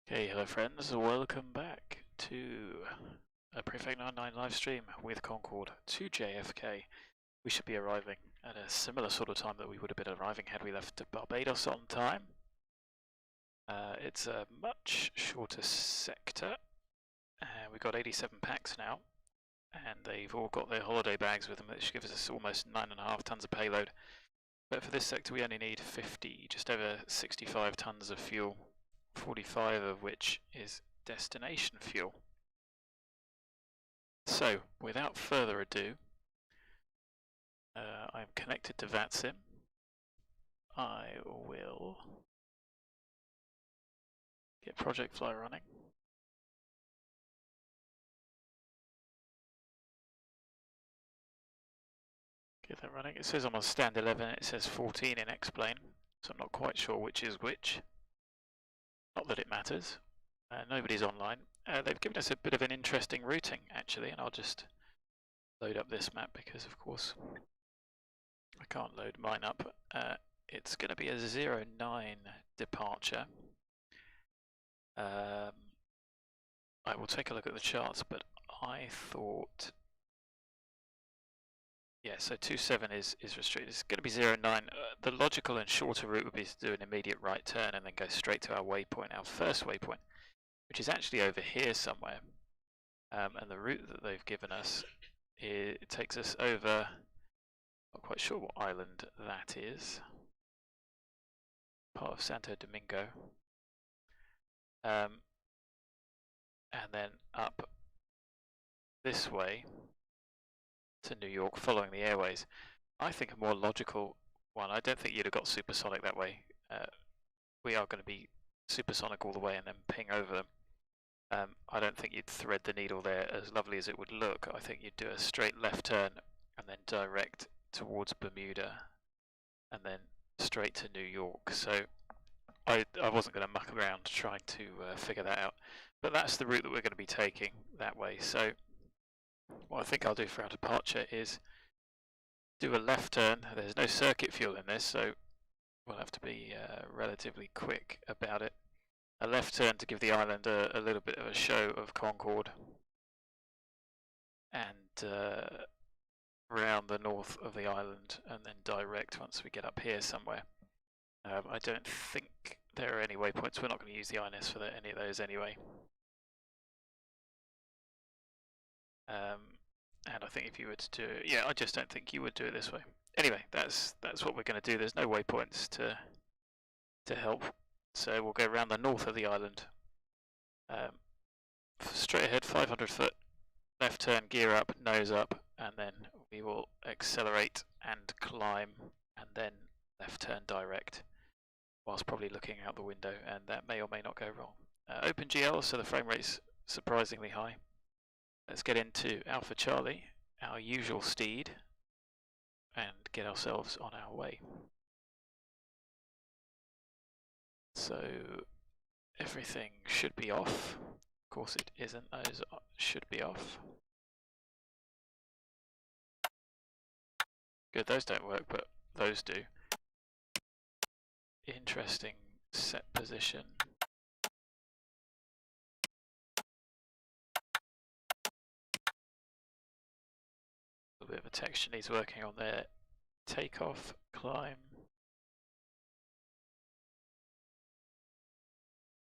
Okay, hello friends, welcome back to a Prefect 99 live stream with Concorde to JFK. We should be arriving at a similar sort of time that we would have been arriving had we left Barbados on time. It's a much shorter sector. We've got 87 packs now, and they've all got their holiday bags with them, which gives us almost 9.5 tons of payload. But for this sector we only need 50, just over 65 tons of fuel. 45 of which is destination fuel. So, without further ado, I'm connected to VATSIM. I will get projectFLY running. Get that running. It says I'm on stand 11, it says 14 in X-plane, so I'm not quite sure which is which. Not that it matters. Nobody's online. They've given us a bit of an interesting routing actually, and I'll just load up this map because of course I can't load mine up. It's going to be a 09 departure. I will take a look at the charts, but I thought, yeah, so 27 is restricted. It's going to be 09. The logical and shorter route would be to do an immediate right turn and then go straight to our waypoint, our first waypoint, which is actually over here somewhere. And the route that they've given us, it takes us over, not quite sure what island that is, part of Santo Domingo, and then up this way to New York following the airways. I think a more logical one, I don't think you'd have got supersonic that way. We are going to be supersonic all the way and then ping over them. I don't think you'd thread the needle there as lovely as it would look. I think you'd do a straight left turn and then direct towards Bermuda and then straight to New York. So I wasn't going to muck around trying to figure that out. But that's the route that we're going to be taking that way. So what I think I'll do for our departure is do a left turn. There's no circuit fuel in this, so we'll have to be relatively quick about it. A left turn to give the island a little bit of a show of Concorde, and round the north of the island, and then direct once we get up here somewhere. I don't think there are any waypoints. We're not going to use the INS for any of those anyway. And I think if you were to do it, yeah, I just don't think you would do it this way. Anyway, that's what we're going to do. There's no waypoints to help. So we'll go around the north of the island. Straight ahead, 500 foot, left turn, gear up, nose up, and then we will accelerate and climb, and then left turn direct, whilst probably looking out the window, and that may or may not go wrong. Open GL, so the frame rate's surprisingly high. Let's get into Alpha Charlie, our usual steed, and get ourselves on our way. So everything should be off. Of course it isn't, those should be off. Good, those don't work, but those do. Interesting set position. A little bit of a texture needs working on there. Takeoff, climb.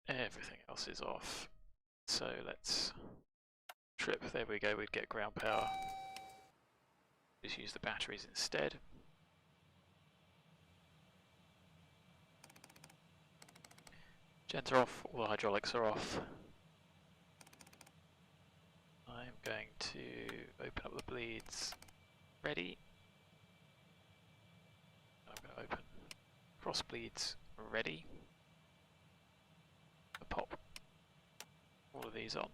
Everything else is off. So let's trip. There we go, we'd get ground power. Just use the batteries instead. Gens are off, all the hydraulics are off. I'm going to open up the bleeds. Ready. I'm going to open cross bleeds. Ready. Pop all of these on,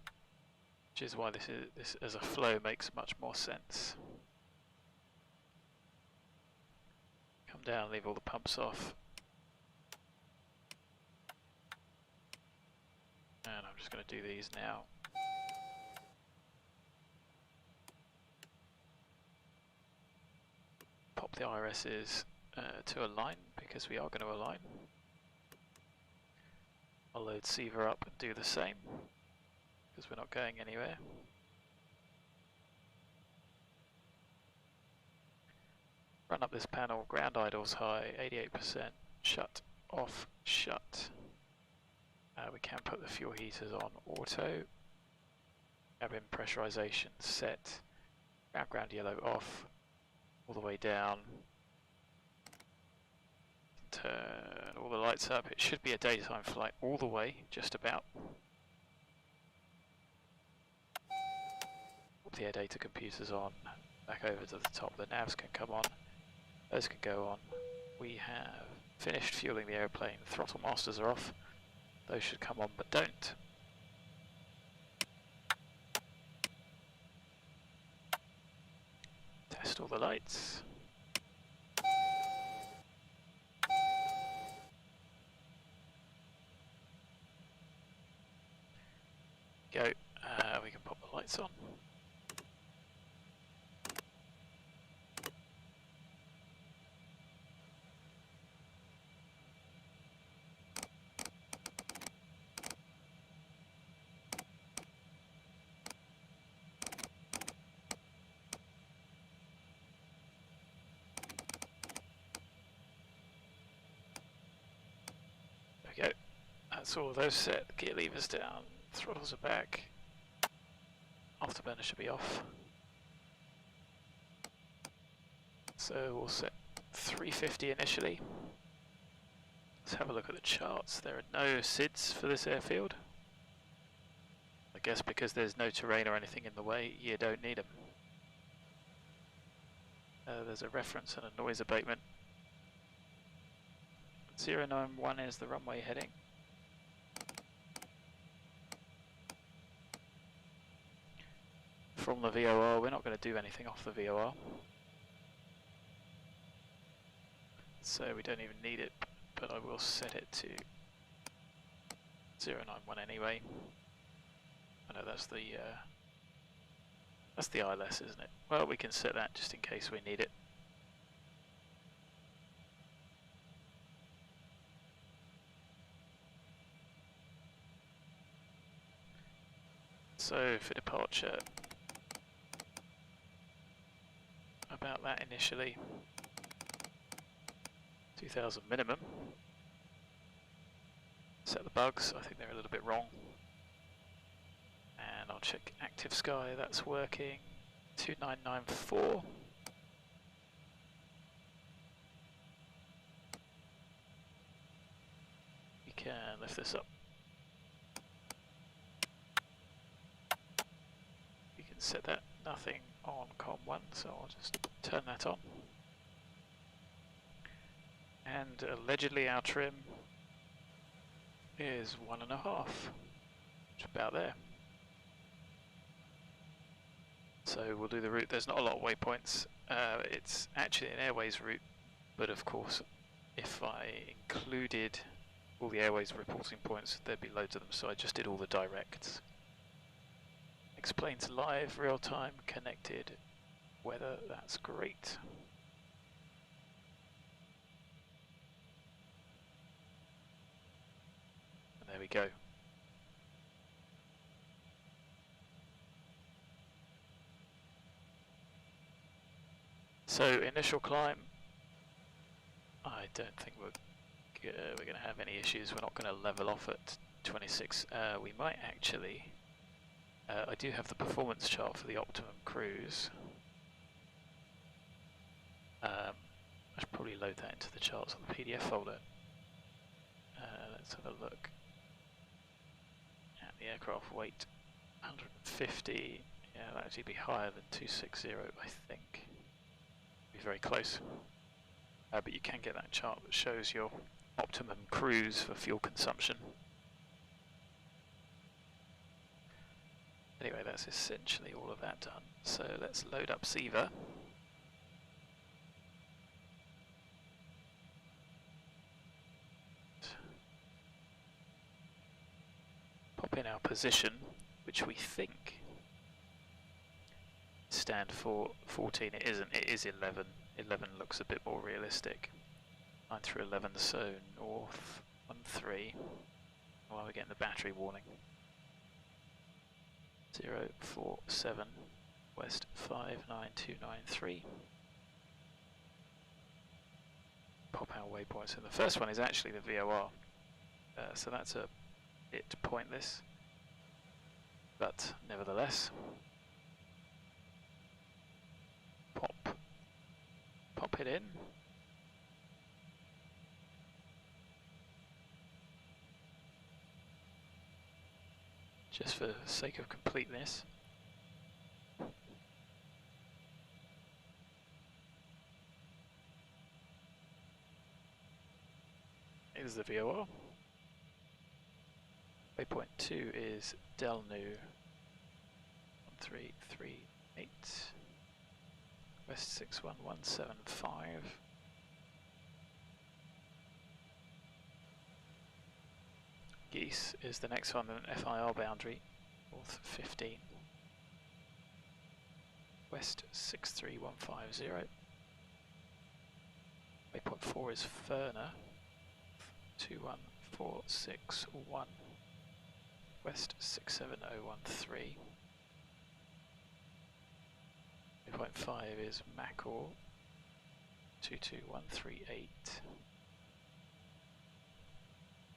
which is why this as a flow makes much more sense. Come down, leave all the pumps off, and I'm just going to do these now. Pop the IRSs to align, because we are going to align. I'll load SAVIK up and do the same, because we're not going anywhere. Run up this panel, ground idles high, 88%, shut, off, shut. We can put the fuel heaters on auto. Cabin pressurization set, ground yellow off, all the way down. Turn all the lights up. It should be a daytime flight all the way, just about. The air data computers on, back over to the top. The navs can come on, those can go on. We have finished fueling the airplane. The throttle masters are off. Those should come on, but don't. Test all the lights. Go. We can pop the lights on. There we go. That's all of those set. The gear levers down. Throttles are back. Afterburner should be off. So we'll set 350 initially. Let's have a look at the charts. There are no SIDs for this airfield. I guess because there's no terrain or anything in the way, you don't need them. There's a reference and a noise abatement. 091 is the runway heading. From the VOR, we're not going to do anything off the VOR, so we don't even need it, but I will set it to 091 anyway. I know that's the ILS, isn't it? Well, we can set that just in case we need it. So for departure, about that initially, 2000 minimum. Set the bugs, I think they're a little bit wrong. And I'll check active sky, that's working. 2994. We can lift this up. You can set that nothing on COM1, so I'll just turn that on. And allegedly our trim is 1.5, which is about there. So we'll do the route. There's not a lot of waypoints. It's actually an Airways route, but of course if I included all the Airways reporting points there'd be loads of them, so I just did all the directs. Explains live, real time, connected, weather, that's great. And there we go. So initial climb, I don't think we're going to have any issues. We're not going to level off at 26. We might actually. I do have the performance chart for the optimum cruise. I should probably load that into the charts on the PDF folder. Let's have a look at the aircraft weight. 150. Yeah, that'll actually be higher than 260, I think. Be very close. But you can get that chart that shows your optimum cruise for fuel consumption. Anyway, that's essentially all of that done. So let's load up SAVIK. Pop in our position, which we think stand for 14. It isn't, it is 11. 11 looks a bit more realistic. 9 through 11, so north 13. While we're getting the battery warning. 047 West 59293. Pop our waypoints, and the first one is actually the VOR, so that's a bit pointless, but nevertheless, pop it in. Just for the sake of completeness. Here's the VOR. Waypoint 2 is DELNU 1338 West 61175. GEECE is the next one, an FIR boundary, north 15, west 63150. Waypoint 4 is FERNA, 21461, west 67013. Waypoint 5 is MACOR, 22138,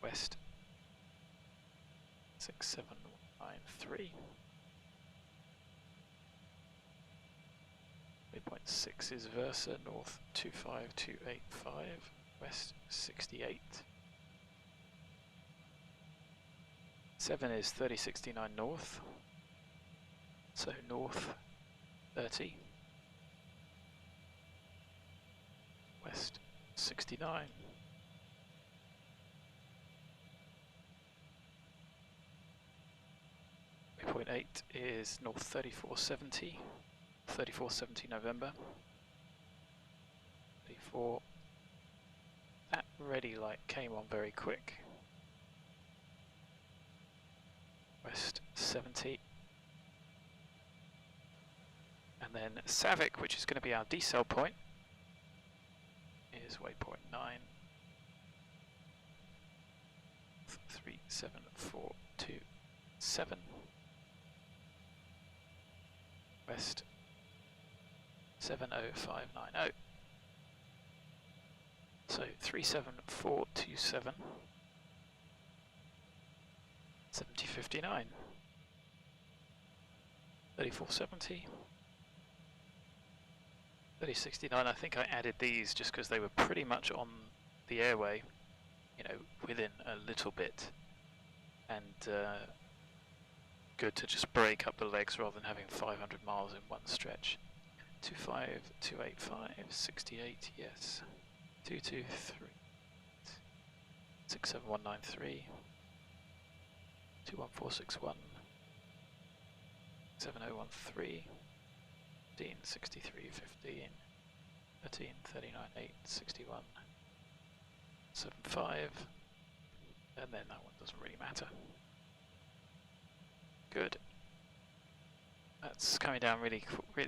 west 67193. Waypoint 6 is VESRA, north 25285, west 68. 7 is 3069 north, so north 30, west 69. Waypoint 8 is north 3470, 3470 November. 34. That ready light came on very quick. West 70. And then SAVIK, which is going to be our decel point, is waypoint 9. 37427. West 70590. So 37427, 7059, 3470, 3069. I think I added these just because they were pretty much on the airway, you know, within a little bit, and good to just break up the legs rather than having 500 miles in one stretch. 25285, 68, yes. 223, 67193, 21461, 7013, 1563, 15, 1339, 861, 75, and then that one doesn't really matter. Good. That's coming down really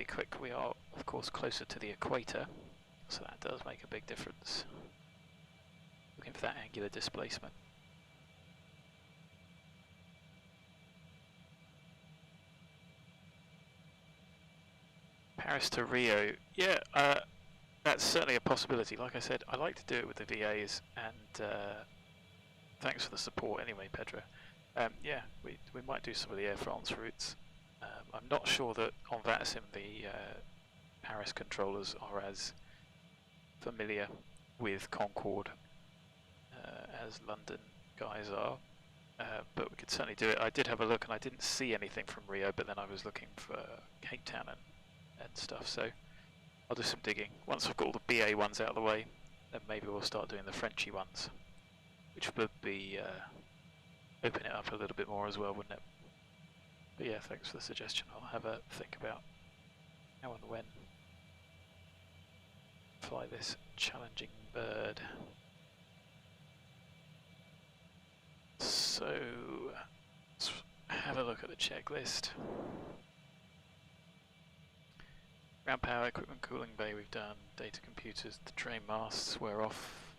quick. We are, of course, closer to the equator, so that does make a big difference. Looking for that angular displacement. Paris to Rio, yeah, that's certainly a possibility. Like I said, I like to do it with the VAs, and thanks for the support anyway, Pedro. Yeah, we might do some of the Air France routes. I'm not sure that on VATSIM the Paris controllers are as familiar with Concorde as London guys are, but we could certainly do it. I did have a look and I didn't see anything from Rio, but then I was looking for Cape Town and stuff, so I'll do some digging. Once I've got all the BA ones out of the way, then maybe we'll start doing the Frenchy ones, which would be open it up a little bit more as well, wouldn't it? But yeah, thanks for the suggestion. I'll have a think about how and when fly this challenging bird. So let's have a look at the checklist. Ground power, equipment, cooling bay we've done. Data computers, the train masts, we're off.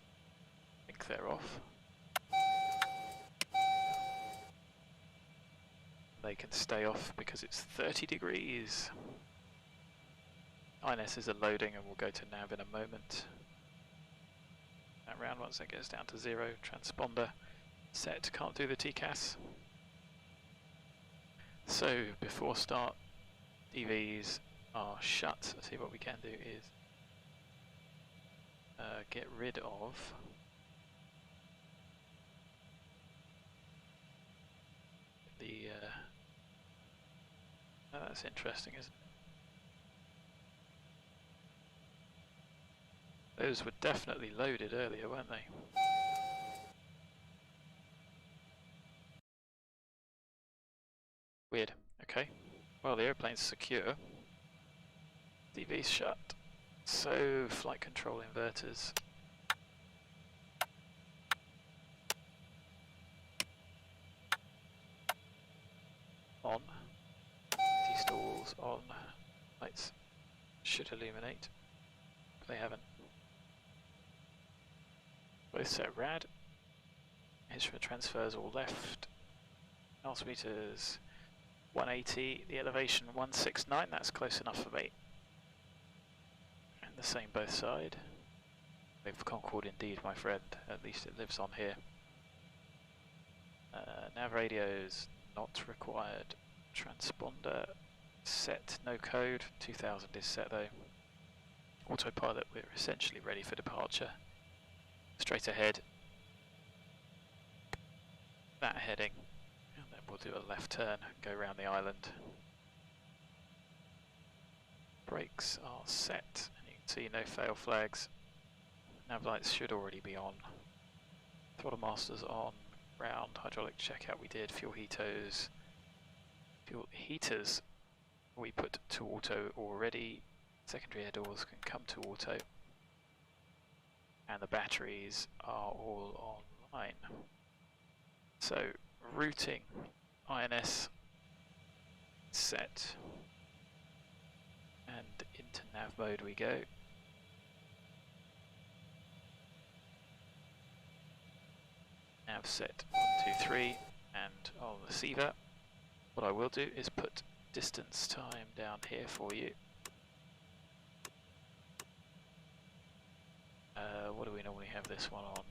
I think they're off. they can stay off because it's 30 degrees. INSs are loading and we'll go to nav in a moment. That round once that gets down to 0, transponder set, can't do the TCAS. So before start, DVs are shut. Let's see what we can do is get rid of the oh, that's interesting, isn't it? Those were definitely loaded earlier, weren't they? Weird. Okay. Well, the airplane's secure. DV's shut. So, flight control inverters. On. T-stalls on. Lights should illuminate. But they haven't. Both set rad. Instrument transfers all left. Altimeters 180, the elevation 169, that's close enough for me. And the same both side. With Concorde indeed, my friend, at least it lives on here. Nav radios not required. Transponder set, no code, 2000 is set though. Autopilot, we're essentially ready for departure. Straight ahead. That heading. And then we'll do a left turn and go around the island. Brakes are set, and you can see no fail flags. Nav lights should already be on. Throttle masters on. Ground hydraulic checkout we did. Fuel heaters. Fuel heaters we put to auto already. Secondary air doors can come to auto. And the batteries are all online. So routing INS set, and into nav mode we go. Nav set 1, 2, 3, and on the receiver, what I will do is put distance time down here for you. What do we normally have this one on?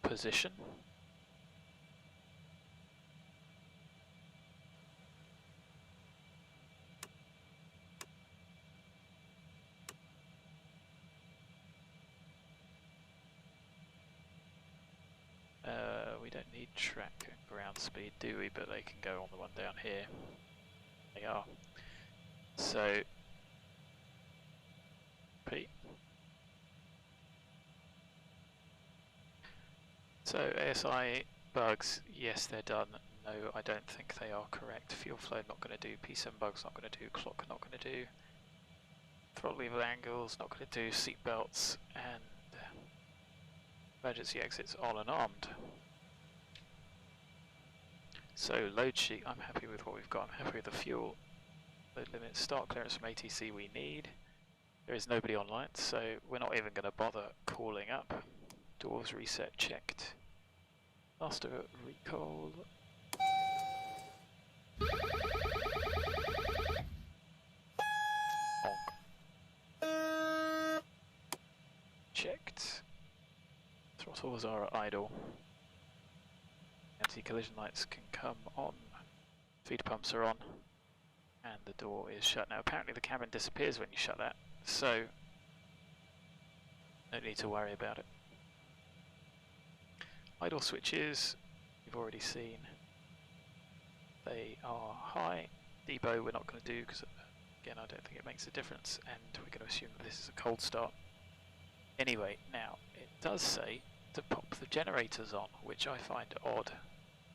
Position. We don't need track and ground speed, do we? But they can go on the one down here. They are. So, P. So ASI bugs, yes, they're done. No, I don't think they are correct. Fuel flow not going to do. P7 bugs not going to do. Clock not going to do. Throttle lever angles not going to do. Seat belts and emergency exits on and armed. So load sheet, I'm happy with what we've got. I'm happy with the fuel. Load limit, start clearance from ATC we need. There is nobody online, so we're not even going to bother calling up. Doors reset checked. Master recall. Honk. Checked. Throttles are at idle. Anti-collision lights can come on. Feed pumps are on. And the door is shut. Now apparently the cabin disappears when you shut that, so no need to worry about it. Idle switches, you've already seen. They are high. Debo we're not going to do because, again, I don't think it makes a difference, and we're going to assume that this is a cold start. Anyway, now, it does say to pop the generators on, which I find odd.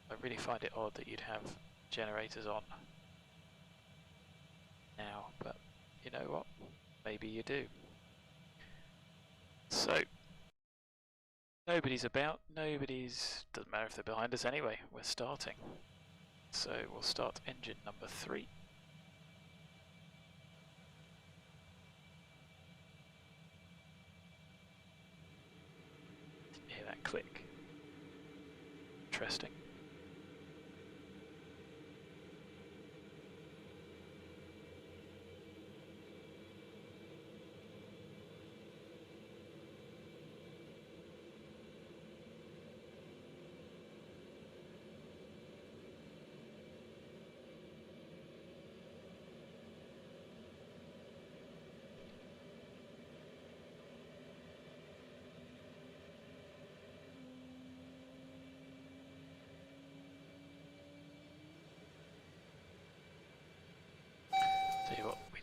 I really find it odd that you'd have generators on now, but you know what? Maybe you do. So, nobody's about, doesn't matter if they're behind us anyway, we're starting. So we'll start engine number 3. Hear that click? Interesting.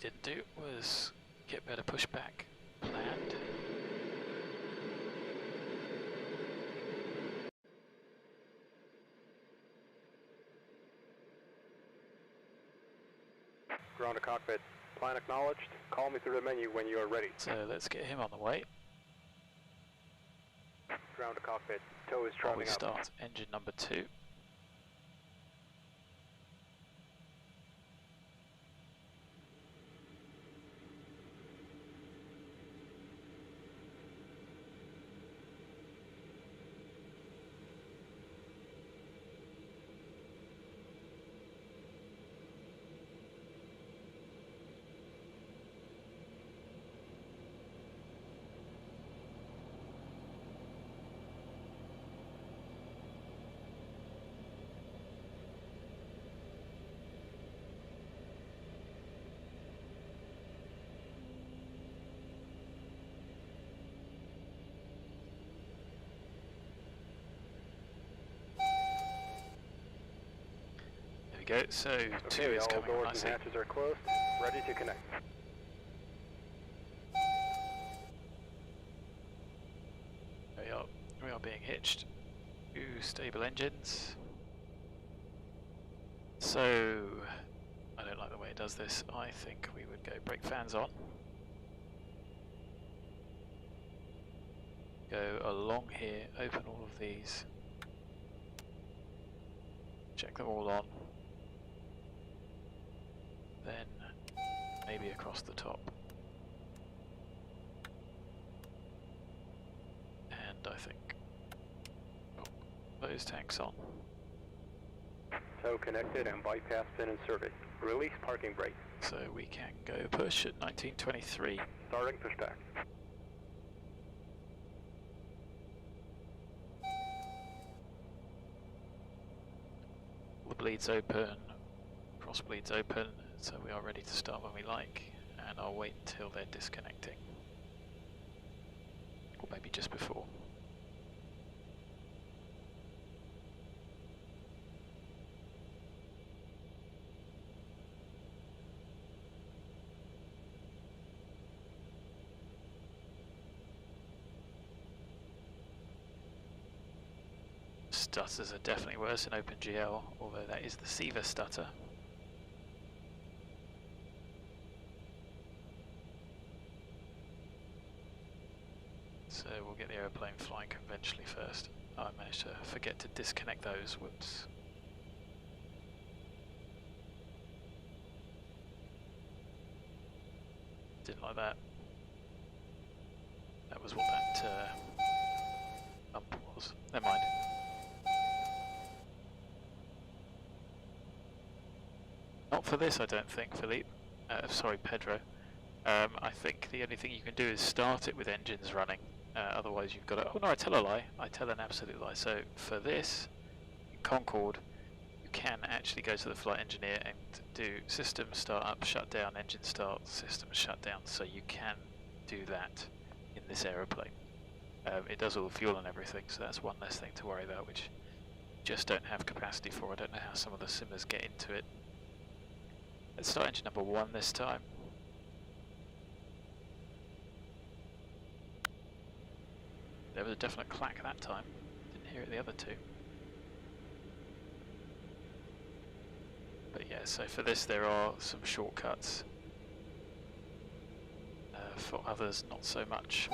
didn't do was get better pushback planned. Ground to cockpit. Plan acknowledged. Call me through the menu when you are ready. So let's get him on the way. Ground to cockpit. Tow is While we traveling up. start engine number 2. Go. So Okay, 2 is all coming doors nicely. and hatches are closed. Ready to connect. We are being hitched. 2 stable engines. So I don't like the way it does this. I think we would go brake fans on. Go along here, open all of these. Check them all on. Then maybe across the top. And I think those tanks on. Tow connected and bypass pin inserted. Release parking brake. So we can go push at 1923. Starting pushback. The bleeds open, cross bleeds open, so we are ready to start when we like, and I'll wait until they're disconnecting. Or maybe just before. Stutters are definitely worse in OpenGL, although that is the SIVA stutter. So we'll get the aeroplane flying conventionally first. I managed to forget to disconnect those, whoops. Didn't like that. That was what that bump was. Never mind. Not for this, I don't think, Philippe. Sorry, Pedro. I think the only thing you can do is start it with engines running. Otherwise you've got to... Oh no, I tell a lie. I tell an absolute lie. So for this, in Concorde, you can actually go to the flight engineer and do system start up, shut down, engine start, system shut down. So you can do that in this aeroplane. It does all the fuel and everything, so that's one less thing to worry about, which you just don't have capacity for. I don't know how some of the simmers get into it. Let's start engine number 1 this time. There was a definite clack that time. Didn't hear it the other 2. But yeah, so for this there are some shortcuts. For others, not so much.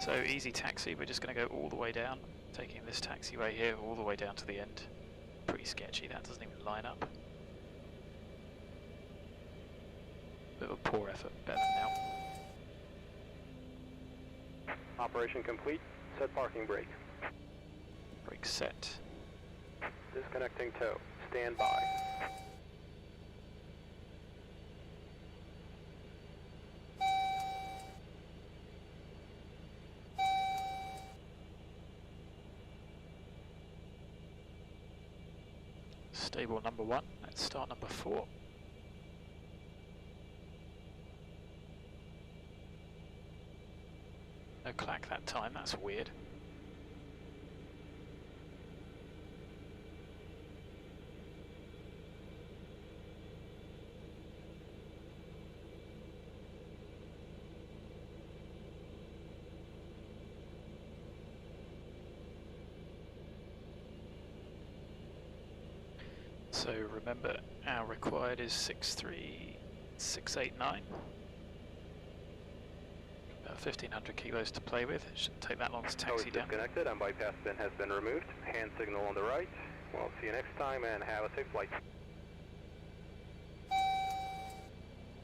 So easy taxi, we're just going to go all the way down, taking this taxiway here all the way down to the end. Pretty sketchy, that doesn't even line up. Bit of a poor effort, better now. Operation complete. Set parking brake. Brake set. Disconnecting tow. Stand by. Stable number 1, let's start number 4. No clack that time, that's weird. So remember, our required is 63689. About 1500 kilos to play with. It shouldn't take that long to taxi down. Disconnected and bypass pin has been removed. Hand signal on the right. Well, see you next time and have a safe flight.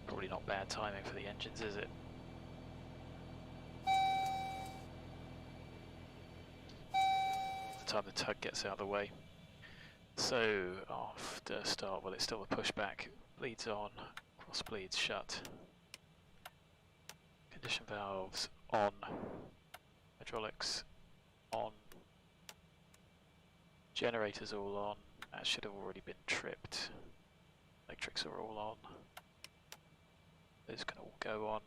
Probably not bad timing for the engines, is it? The time the tug gets out of the way. So, after start, well, it's still a pushback. Bleeds on, cross bleeds shut. Condition valves on. Hydraulics on. Generators all on. That should have already been tripped. Electrics are all on. Those can all go on.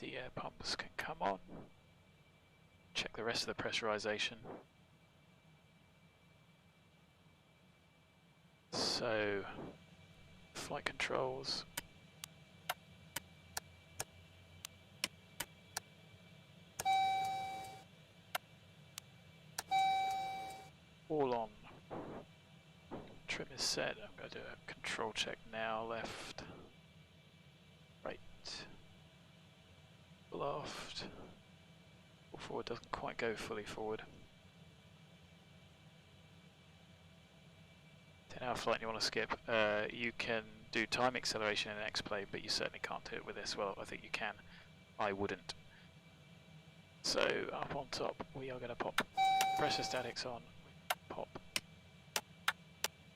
The air pumps can come on. Check the rest of the pressurization. So, flight controls. All on. Trim is set. I'm going to do a control check now. Left, right, left. Forward doesn't quite go fully forward. 10-hour flight and you want to skip. You can do time acceleration in X-Play, but you certainly can't do it with this. Well, I think you can. I wouldn't. So, up on top, we are going to pop pressure statics on. Pop.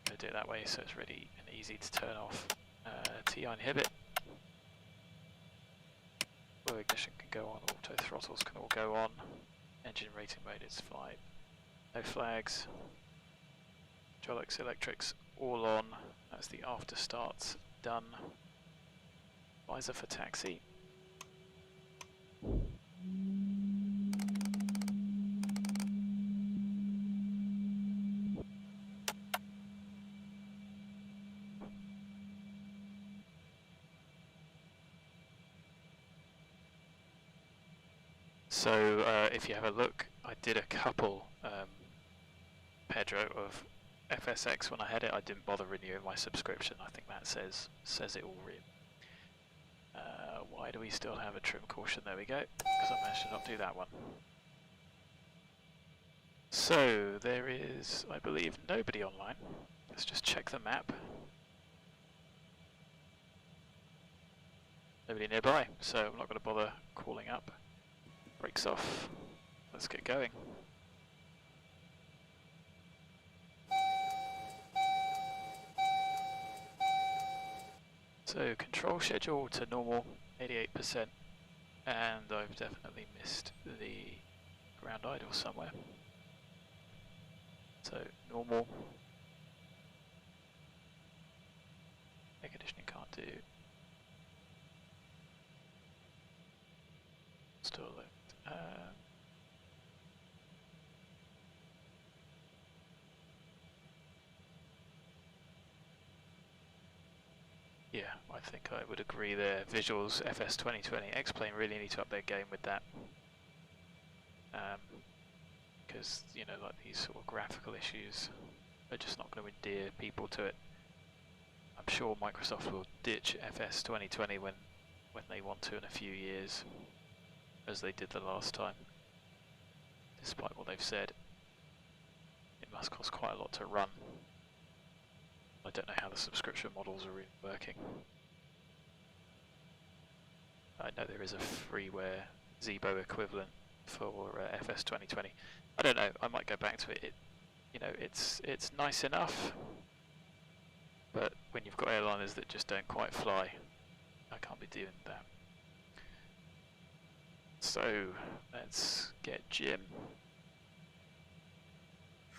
Going to do it that way so it's ready and easy to turn off. TI inhibit. Low ignition can go on, auto throttles can all go on. Engine rating mode is flight. No flags. Hydraulics, electrics, all on. That's the after starts done. Visor for taxi. So if you have a look, I did a couple Pedro of FSX when I had it. I didn't bother renewing my subscription. I think that says it all really. Why do we still have a trim caution? There we go, because I managed to not do that one. So there is, I believe, nobody online. Let's just check the map. Nobody nearby, so I'm not going to bother calling up. Brakes off. Let's get going. So control schedule to normal, 88%, and I've definitely missed the ground idle somewhere. So normal. Air conditioning can't do. Still left. Yeah, I think I would agree there. Visuals, FS 2020, X-Plane really need to up their game with that. Because, you know, like these sort of graphical issues are just not going to endear people to it. I'm sure Microsoft will ditch FS 2020 when they want to in a few years, as they did the last time. Despite what they've said, it must cost quite a lot to run. I don't know how the subscription models are really working. I know there is a freeware ZBO equivalent for FS 2020. I don't know, I might go back to it. You know, it's nice enough, but when you've got airliners that just don't quite fly, I can't be doing that. So, let's get Jim.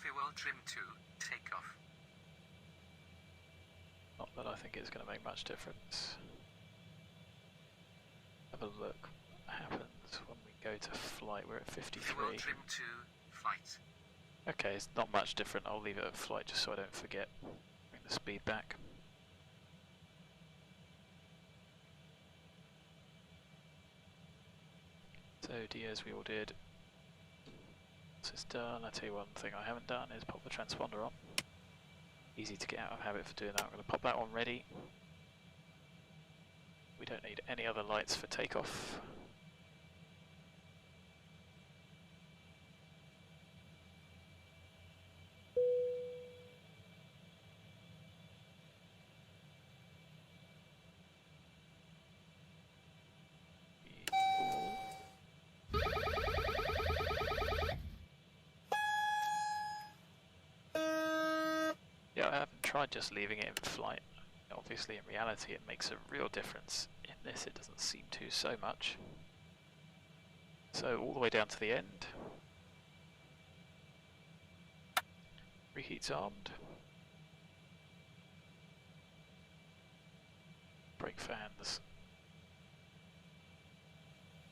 Fuel trim 2, takeoff. Not that I think it's going to make much difference. Have a look what happens when we go to flight. We're at 53. Fuel trim 2, flight. Okay, it's not much different. I'll leave it at flight just so I don't forget. Bring the speed back. So D as we all did. Once it's done, I'll tell you one thing I haven't done is pop the transponder on. Easy to get out of habit for doing that. I'm going to pop that on ready. We don't need any other lights for takeoff. Yeah, I haven't tried just leaving it in flight. Obviously, in reality, it makes a real difference. In this, it doesn't seem to so much. So, all the way down to the end. Reheat's armed. Brake fans.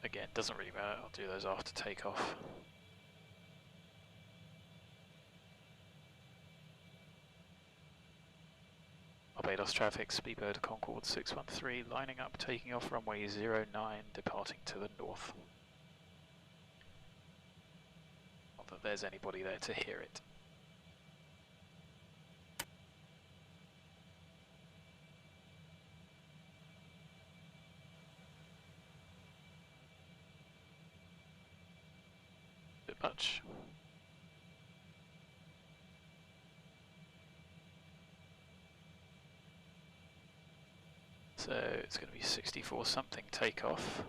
Again, doesn't really matter, I'll do those after takeoff. Barbados traffic, speedbird Concorde 613, lining up, taking off runway 09, departing to the north. Not that there's anybody there to hear it. Bit much. So it's going to be 64 something takeoff.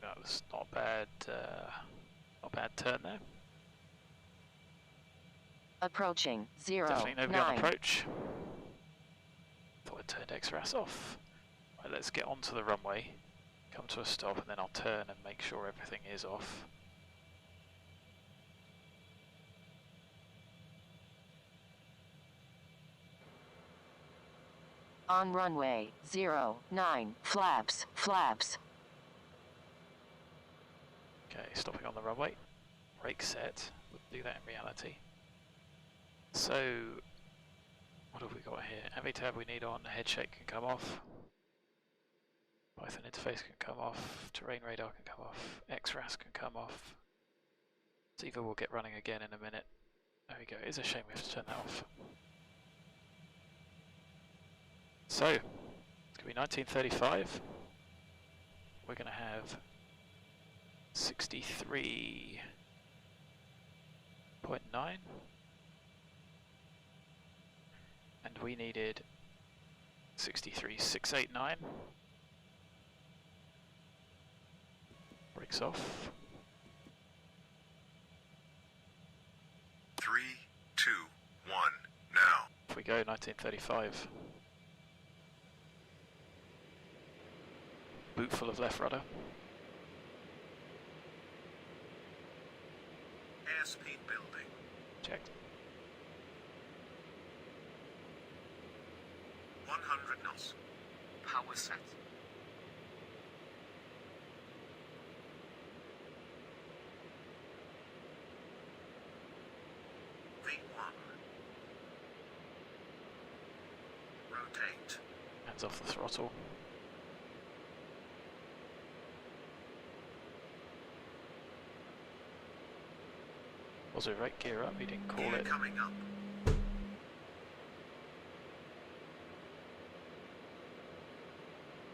That was not bad turn there. Approaching 09. Definitely nobody on approach. Thought I turned XRAS off. Right, let's get onto the runway, come to a stop, and then I'll turn and make sure everything is off. On runway 09, flaps. Okay, stopping on the runway. Brake set. Wouldn't do that in reality. So, what have we got here? AVTAB we need on, head shake can come off. Python interface can come off, terrain radar can come off, XRAS can come off. Ziva will get running again in a minute. There we go, it's a shame we have to turn that off. So, it's going to be 1935. We're going to have 63.9. And we needed 63,689. Brakes off. 3, 2, 1, now. Off we go, 1935. Boot full of left rudder. Airspeed building. Checked. 100 knots. Power set. V1. Rotate. Hands off the throttle. Was it right gear up? He didn't call Gear it. coming up.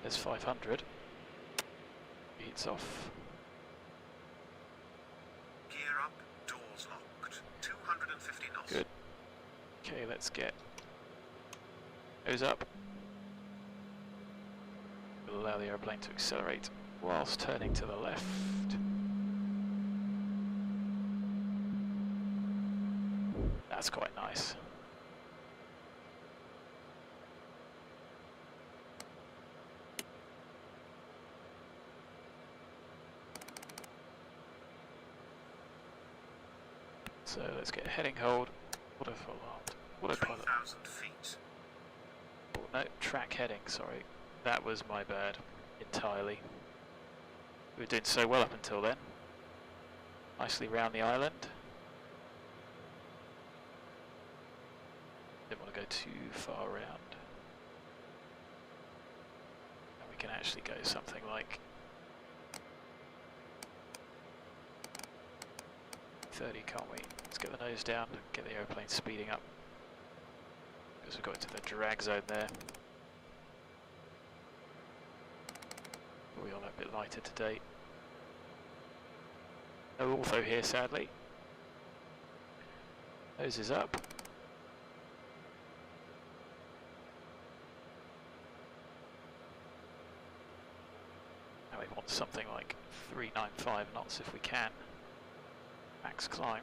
There's 500. It's off. Gear up. Doors locked. 250 knots. Good. Okay, let's get nose up. We'll allow the airplane to accelerate whilst turning to the left. That's quite nice. So let's get heading hold. Autopilot. Autopilot. 3,000 feet. Oh, no, track heading, sorry. That was my bad, entirely. We were doing so well up until then. nicely round the island. Don't want to go too far around. And we can actually go something like 30, can't we? Let's get the nose down, get the aeroplane speeding up. Because we've got into the drag zone there. We are a bit lighter today. No Ortho here, sadly. Nose is up. Now we want something like 395 knots if we can. Max climb.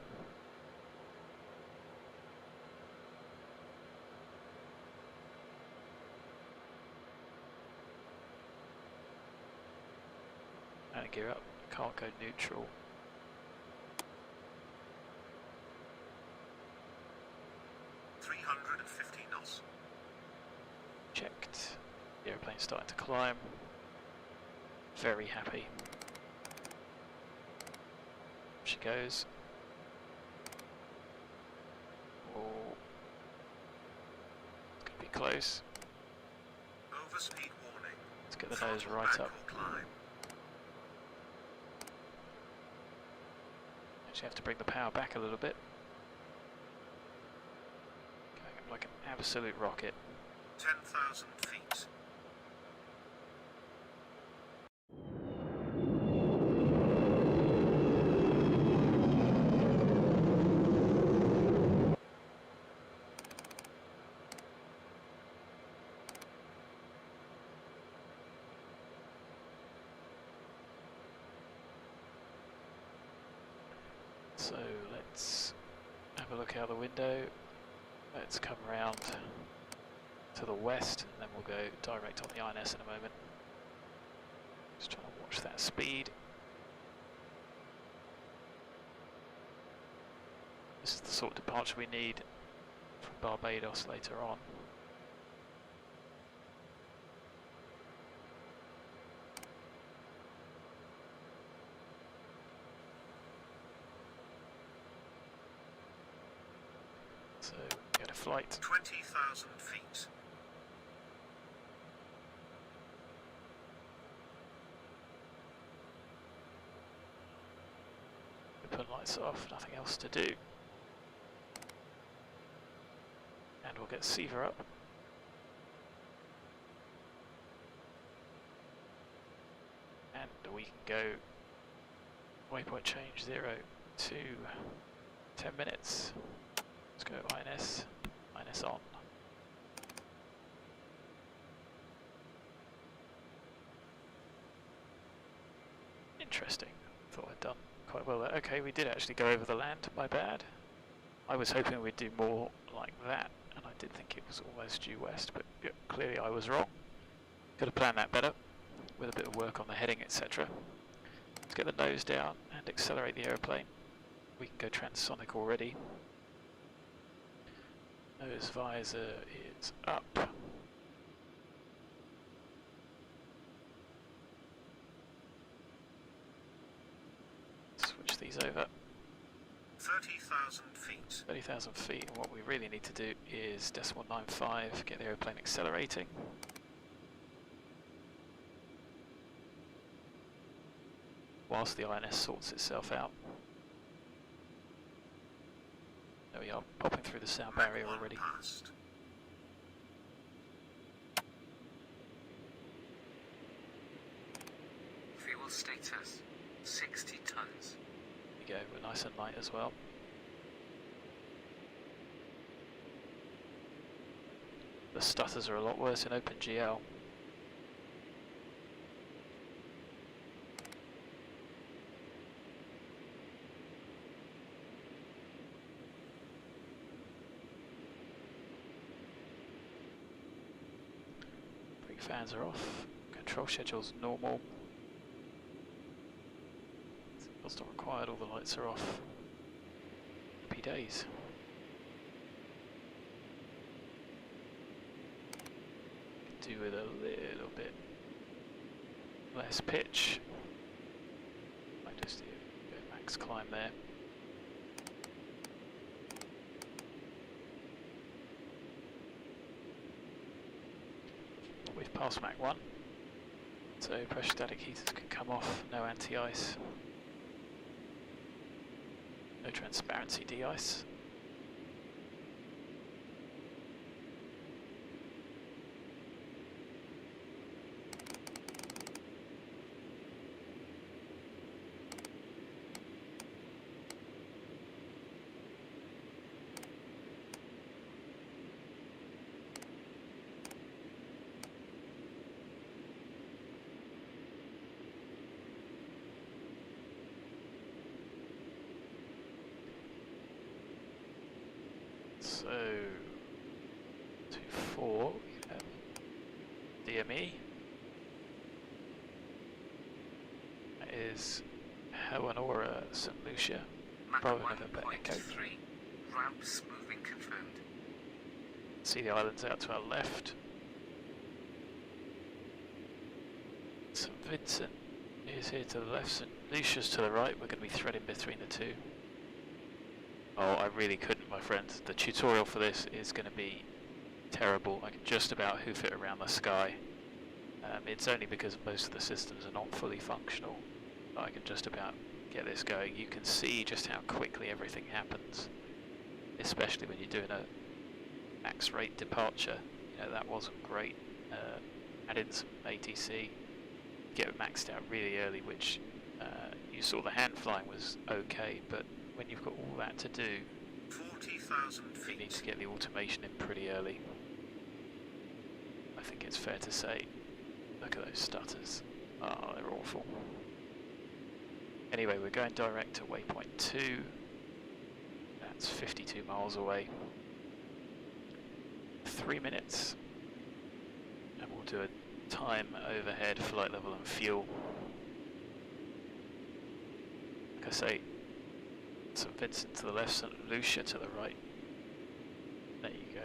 And gear up, can't go neutral. knots. Checked. The airplane's starting to climb. Very happy. She goes. Oh, it's gonna be close. Overspeed warning. Let's get the nose right up. Climb. Actually have to bring the power back a little bit. Going up like an absolute rocket. 10,000 feet. So let's have a look out the window. Let's come around to the west and then we'll go direct on the INS in a moment. Just trying to watch that speed. This is the sort of departure we need from Barbados later on. So, get a flight. 20,000 feet. Put lights off, nothing else to do. And we'll get SAVIK up. And we can go waypoint change 0 to 10 minutes. Let's go INS, INS on. Interesting, thought I'd done quite well there. Okay, we did actually go over the land, my bad. I was hoping we'd do more like that, and I did think it was almost due west, but yeah, clearly I was wrong. Could have planned that better, with a bit of work on the heading, etc. Let's get the nose down and accelerate the aeroplane. We can go transonic already. Nose visor is up. Switch these over. 30,000 feet. 30,000 feet, and what we really need to do is decimal 95, get the aeroplane accelerating. Whilst the INS sorts itself out. There we are, popping through the sound barrier already. Passed. Fuel status, 60 tons. There we go, we're nice and light as well. The stutters are a lot worse in OpenGL. Fans are off, control schedule's normal. Signal's not required, all the lights are off. Happy days. Could do with a little bit less pitch. Might just do a bit of max climb there. We've passed Mach 1, so pressure static heaters can come off, no anti-ice, no transparency de-ice. So, 2-4, we have DME. That is Helena, St. Lucia, Bravo November Echo. 1.3, ramp smoothing confirmed. See the islands out to our left. St. Vincent is here to the left, St. Lucia's to the right. We're going to be threading between the two. Oh, I really couldn't, my friends. The tutorial for this is going to be terrible. I can just about hoof it around the sky. It's only because most of the systems are not fully functional that I can just about get this going. You can see just how quickly everything happens, especially when you're doing a max rate departure. You know, that wasn't great. Add in some ATC, get it maxed out really early, which you saw the hand flying was okay, but when you've got all that to do, 40,000 you need to feet. get the automation in pretty early. I think it's fair to say. Look at those stutters. Oh, they're awful. Anyway, we're going direct to waypoint 2. That's 52 miles away. 3 minutes. And we'll do a time overhead, flight level and fuel. Like I say, St. Vincent to the left, St. Lucia to the right. There you go.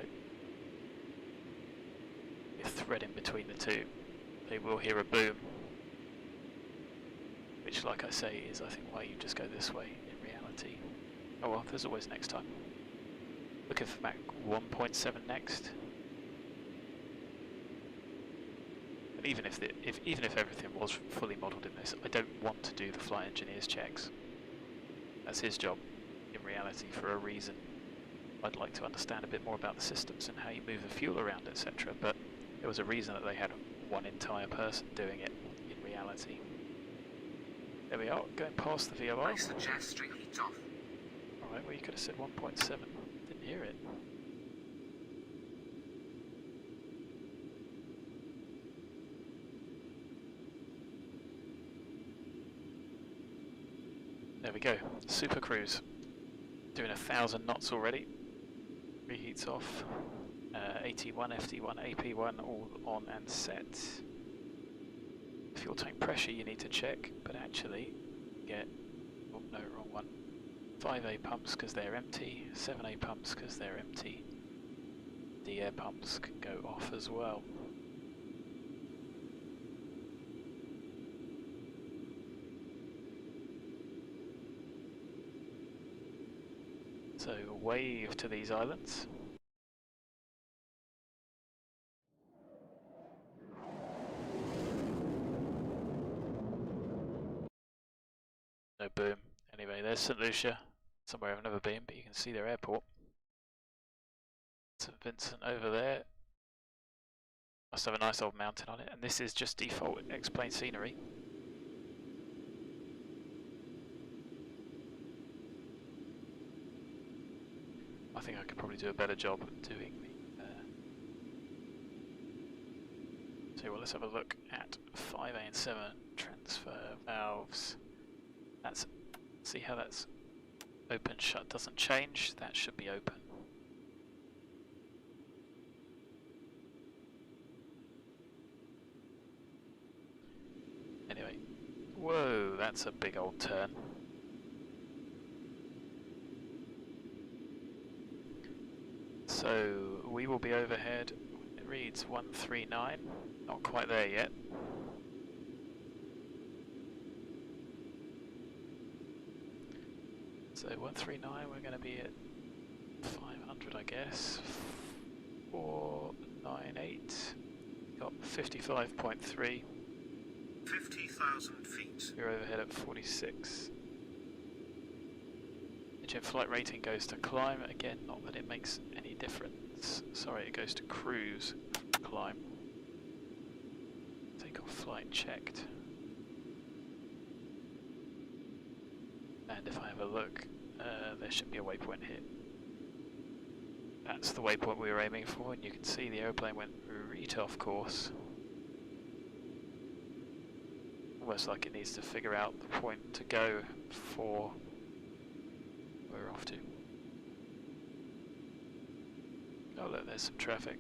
You're threading between the two. They will hear a boom, which, like I say, is I think why you just go this way in reality. Oh well, there's always next time. Looking for Mach 1.7 next. And even if everything was fully modelled in this, I don't want to do the flight engineer's checks. That's his job, in reality, for a reason. I'd like to understand a bit more about the systems and how you move the fuel around, etc. But there was a reason that they had one entire person doing it, in reality. There we are, going past the VOR. I suggest you heat off. Alright, well you could have said 1.7. Didn't hear it. There we go, Super Cruise. Doing 1,000 knots already. Reheats off. AT1, FT1, AP1 all on and set. Fuel tank pressure you need to check, but actually get, oh no, wrong one. 5A pumps because they're empty, 7A pumps because they're empty. The air pumps can go off as well. So wave to these islands. No boom. Anyway, there's St. Lucia, somewhere I've never been, but you can see their airport. St. Vincent over there. Must have a nice old mountain on it, and this is just default X-plane scenery. I think I could probably do a better job of doing the... So well, let's have a look at 5A and 7 transfer valves. That's, see how that's open, shut, doesn't change. That should be open. Anyway, whoa, that's a big old turn. So we will be overhead. It reads 139, not quite there yet. So 139, we're going to be at 500, I guess. 498. Got 55.3. 50,000 feet. You're overhead at 46. The jet flight rating goes to climb. Again, not that it makes any difference. Sorry, it goes to cruise. Climb. Takeoff flight checked. And if I have a look, there should be a waypoint here. That's the waypoint we were aiming for, and you can see the aeroplane went right off course. Almost like it needs to figure out the point to go for where we're off to. Oh look, there's some traffic.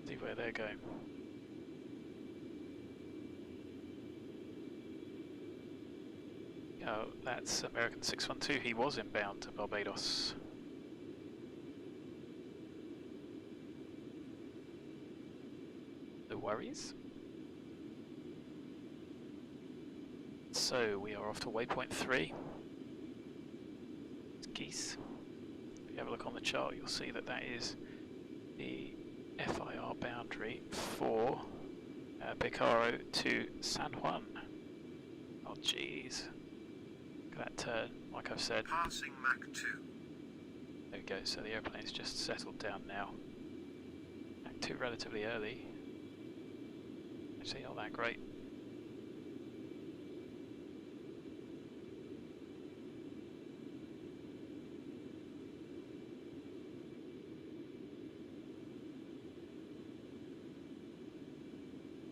See where they're going. Oh, that's American 612. He was inbound to Barbados. No worries. So we are off to waypoint 3. It's GEECE. If you have a look on the chart, you'll see that that is the FIR boundary for Picaro to San Juan. Oh jeez. Look at that turn, like I've said. Passing Mach 2. There we go, so the airplane's just settled down now. Mach 2 relatively early. Actually not that great.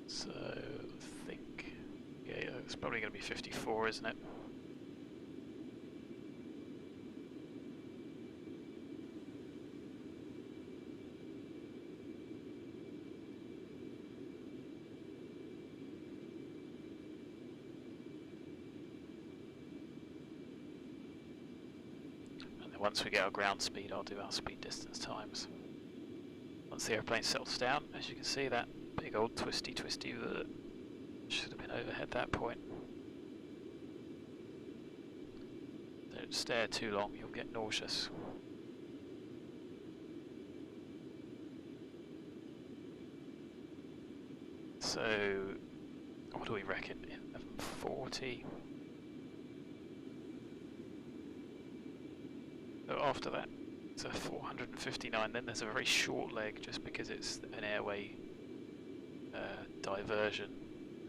So, I think, yeah, it's probably going to be 54, isn't it? And then once we get our ground speed, I'll do our speed distance times. Once the airplane settles down, as you can see, that big old twisty should have been overhead that point. Don't stare too long, you'll get nauseous. So, what do we reckon? 1140. So after that, it's a 459. Then there's a very short leg, just because it's an airway diversion.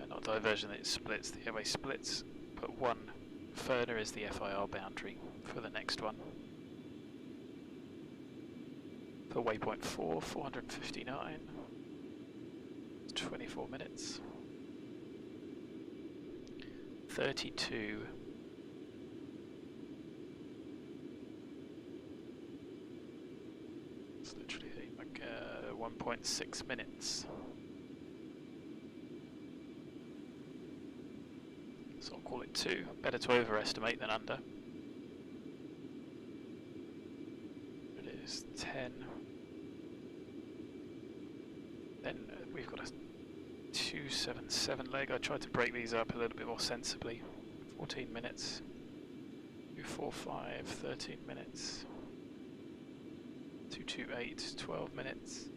Not diversion, it splits. The airway splits. But one FERNA is the FIR boundary for the next one. For waypoint 4, 459. 24 minutes. 32. It's literally like 1.6 minutes. So I'll call it 2. Better to overestimate than under. It is 10. Then we've got a 277 leg. I tried to break these up a little bit more sensibly. 14 minutes. 245, 13 minutes. 228, 12 minutes.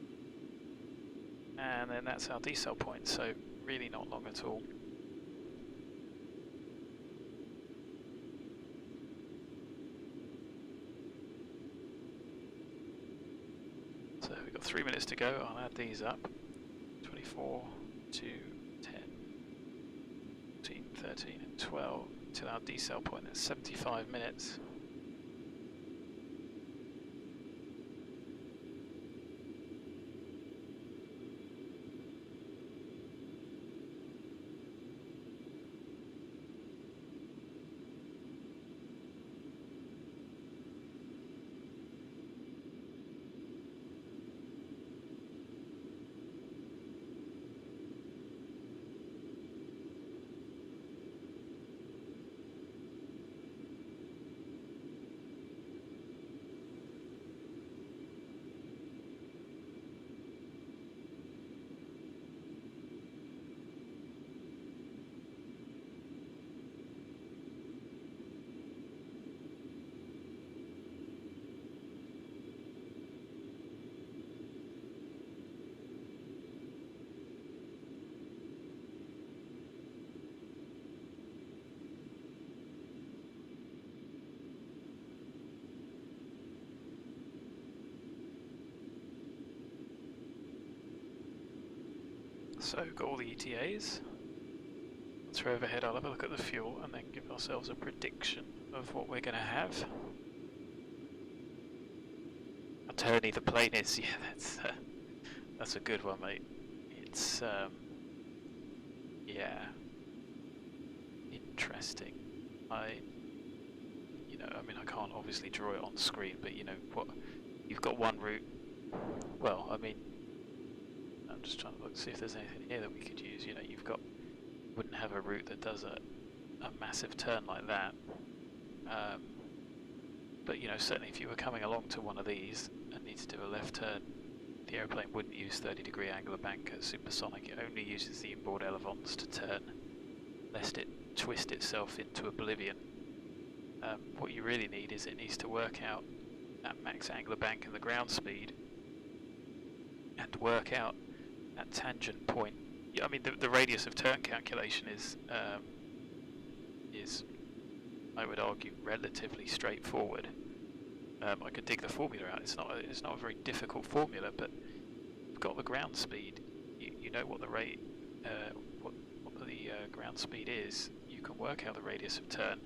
And then that's our decel point, so really not long at all. So we've got 3 minutes to go. I'll add these up. 24, 2, 10, 14, 13 and 12 to our decel point. That's 75 minutes. So got all the ETAs. Once we're overhead, I'll have a look at the fuel and then give ourselves a prediction of what we're going to have. Tony, the plane is, yeah, that's a good one, mate. It's, yeah, interesting. I mean, I can't obviously draw it on screen, but you know what? You've got one route. Well, I mean, I'm just trying to look, see if there's anything here that we could use. You know, wouldn't have a route that does a massive turn like that. But you know, certainly if you were coming along to one of these and need to do a left turn, the aeroplane wouldn't use 30-degree angular bank at supersonic. It only uses the inboard elevons to turn, lest it twist itself into oblivion. What you really need is it needs to work out that max angular bank and the ground speed, and work out that tangent point. Yeah, I mean, the radius of turn calculation is, I would argue, relatively straightforward. I could dig the formula out. It's not a very difficult formula, but you've got the ground speed. You know what the rate, what the ground speed is. You can work out the radius of turn,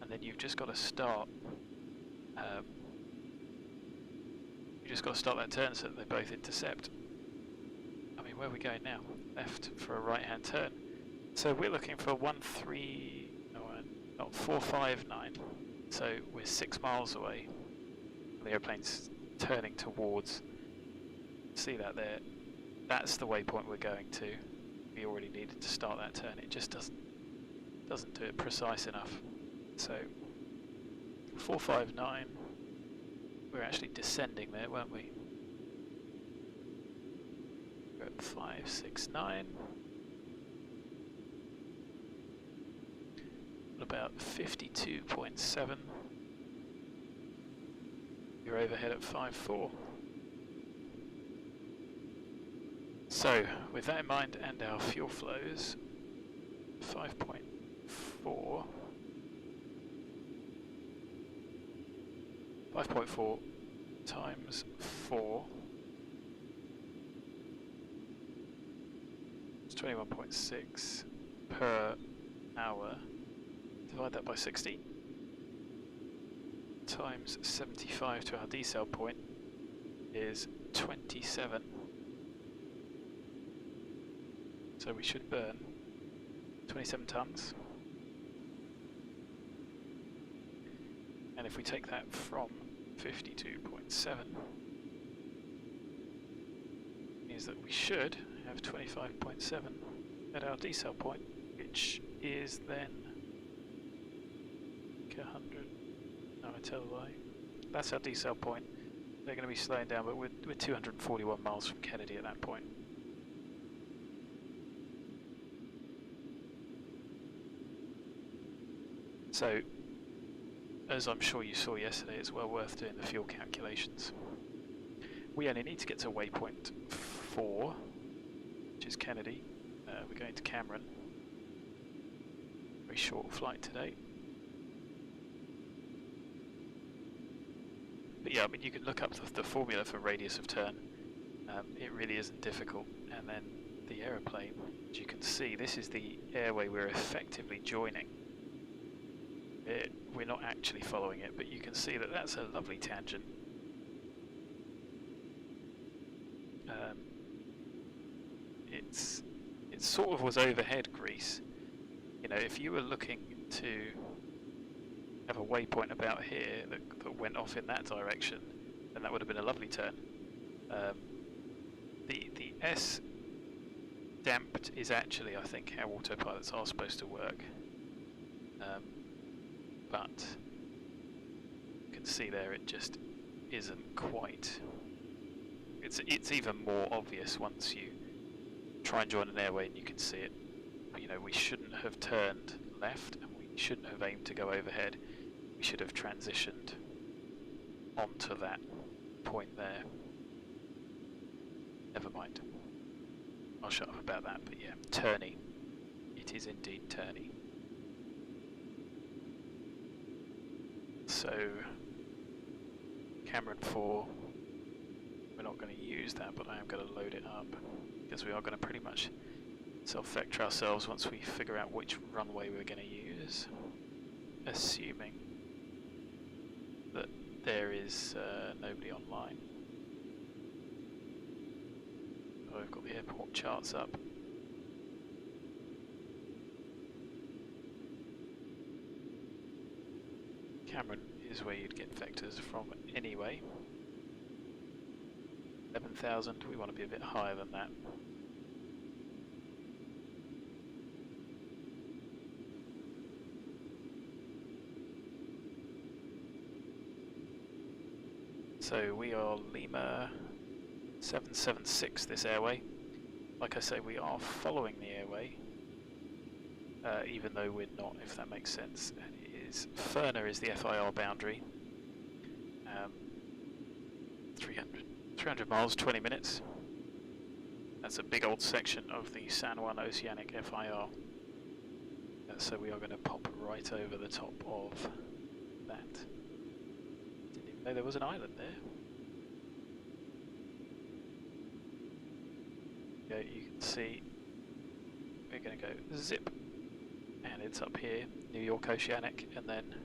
and then you've just got to start. You just got to start that turn so that they both intercept. I mean, where are we going now? Left for a right-hand turn. So we're looking for 459. So we're 6 miles away. The airplane's turning towards. See that there? That's the waypoint we're going to. We already needed to start that turn. It just doesn't do it precise enough. So 459. We're actually descending there, weren't we? We're at 569. About 52.7. You're overhead at 5.4. So, with that in mind and our fuel flows, 5.4. 5.4 times 4. It's 21.6 per hour. Divide that by 60 times 75 to our decel point is 27. So we should burn 27 tons. And if we take that from 52.7, means that we should have 25.7 at our decel point, which is then 100. No, I tell a lie. That's our decel point. They're going to be slowing down, but we're 241 miles from Kennedy at that point. So, as I'm sure you saw yesterday, it's well worth doing the fuel calculations. We only need to get to waypoint 4, which is Kennedy. We're going to CAMRN. Very short flight today. But yeah, I mean, you can look up the formula for radius of turn. It really isn't difficult. And then the aeroplane, as you can see, this is the airway we're effectively joining. We're not actually following it, but you can see that that's a lovely tangent. It sort of was overhead grease. You know, if you were looking to have a waypoint about here that went off in that direction, then that would have been a lovely turn. The S damped is actually, I think, how autopilots are supposed to work. But you can see there it just isn't quite. It's even more obvious once you try and join an airway and you can see it. You know, we shouldn't have turned left and we shouldn't have aimed to go overhead. We should have transitioned onto that point there. Never mind. I'll shut up about that, but yeah, turny. It is indeed turny. So, CAMRN 4, we're not going to use that, but I am going to load it up, because we are going to pretty much self-vector ourselves once we figure out which runway we're going to use, assuming that there is nobody online. Oh, I've got the airport charts up. CAMRN is where you'd get vectors from anyway. 11,000, we want to be a bit higher than that. So we are Lima 776 this airway. Like I say, we are following the airway, even though we're not, if that makes sense. And it is FERNA is the FIR boundary. 300 miles, 20 minutes. That's a big old section of the San Juan Oceanic FIR. So we are going to pop right over the top of that. Didn't even know there was an island there. Yeah, you can see we're going to go zip, and it's up here, New York Oceanic, and then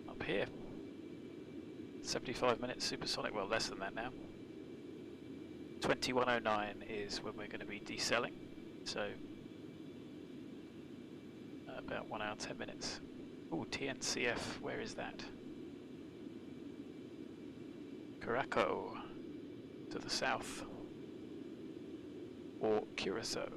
up here. 75 minutes supersonic, well less than that now. 2109 is when we're going to be decelling, so about 1 hour 10 minutes. Ooh, TNCF, where is that? Caraco, to the south, or Curacao.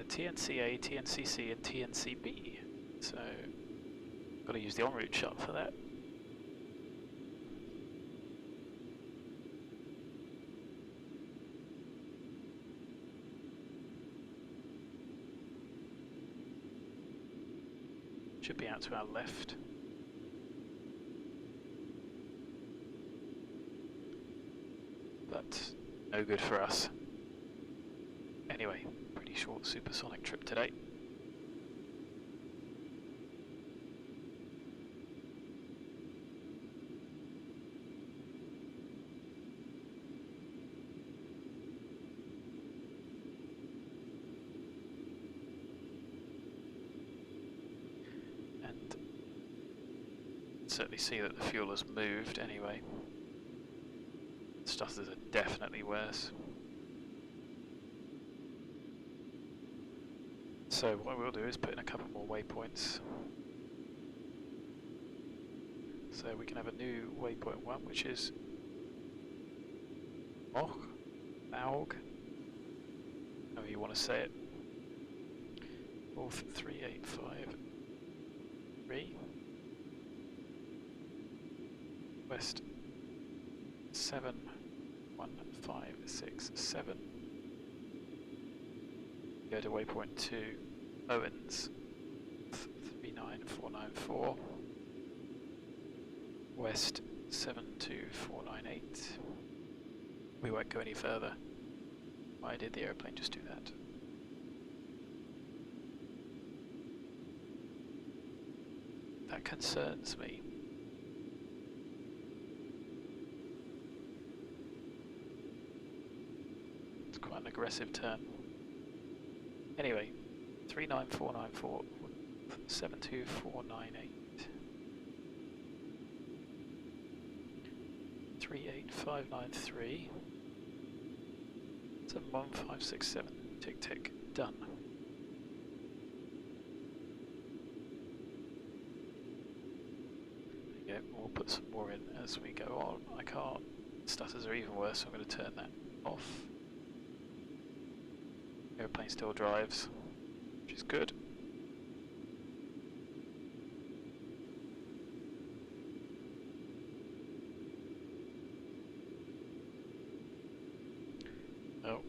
TNCA, TNCC and TNCB, so got to use the en route shot for that. Should be out to our left. But no good for us. Anyway, pretty short supersonic trip today. And certainly see that the fuel has moved anyway. Stutters are definitely worse. So what we'll do is put in a couple more waypoints. So we can have a new waypoint 1, which is MOUGH, however you want to say it. North 3853. West 71567. Go to waypoint 2, OWENZ 39494, West 72498. We won't go any further. Why did the aeroplane just do that? That concerns me. It's quite an aggressive turn. Anyway, 39494, 72498, 38593, 71567, tick tick, done. There you go, we'll put some more in as we go on. I can't, stutters are even worse, so I'm going to turn that off. Airplane still drives, which is good. Oh,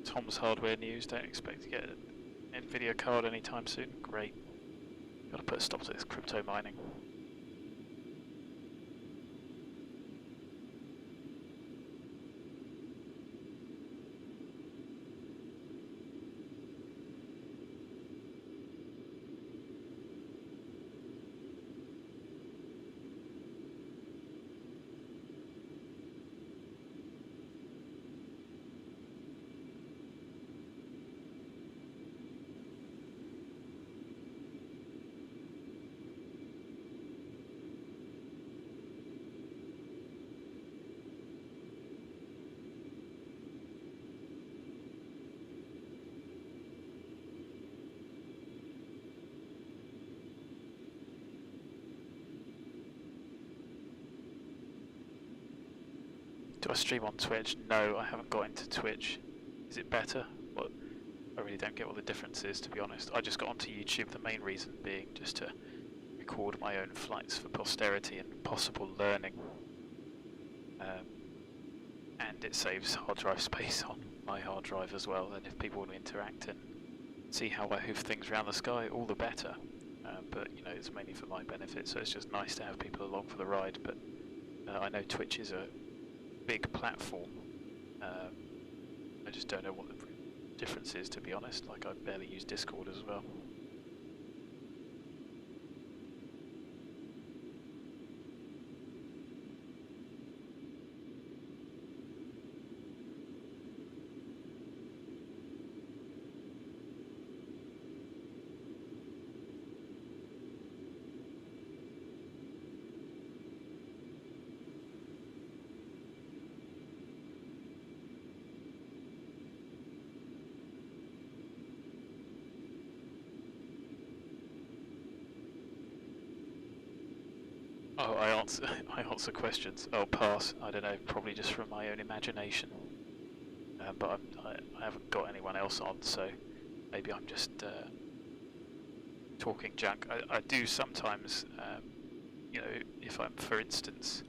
Tom's hardware news, don't expect to get an NVIDIA card anytime soon. Great. Gotta put a stop to this crypto mining. Do I stream on Twitch? No, I haven't got into Twitch. Is it better? Well, I really don't get what the difference is, to be honest. I just got onto YouTube, the main reason being just to record my own flights for posterity and possible learning. And it saves hard drive space on my hard drive as well, and if people want to interact and see how I hoof things around the sky, all the better. But you know, it's mainly for my benefit, so it's just nice to have people along for the ride. But I know Twitch is a big platform. I just don't know what the difference is, to be honest. Like, I barely use Discord as well. Oh, I answer questions. Oh, pass. I don't know, probably just from my own imagination. But I haven't got anyone else on, so maybe I'm just talking junk. I do sometimes, you know, if I'm, for instance,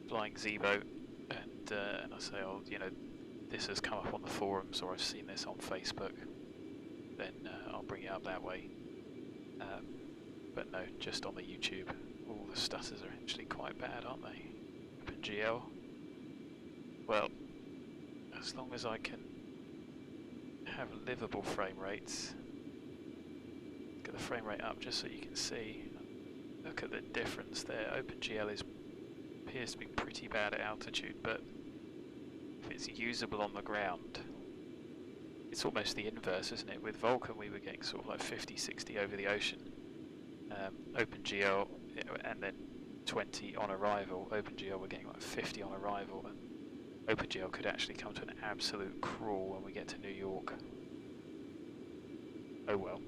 flying Zebo, and I say, oh, you know, this has come up on the forums, or I've seen this on Facebook, then I'll bring it up that way. But no, just on the YouTube. All the stutters are actually quite bad, aren't they? OpenGL. Well, as long as I can have livable frame rates. Get the frame rate up just so you can see. Look at the difference there. OpenGL appears to be pretty bad at altitude, but if it's usable on the ground, it's almost the inverse, isn't it? With Vulkan we were getting sort of like 50, 60 over the ocean. OpenGL, and then 20 on arrival. OpenGL we're getting like 50 on arrival, and OpenGL could actually come to an absolute crawl when we get to New York. Oh well.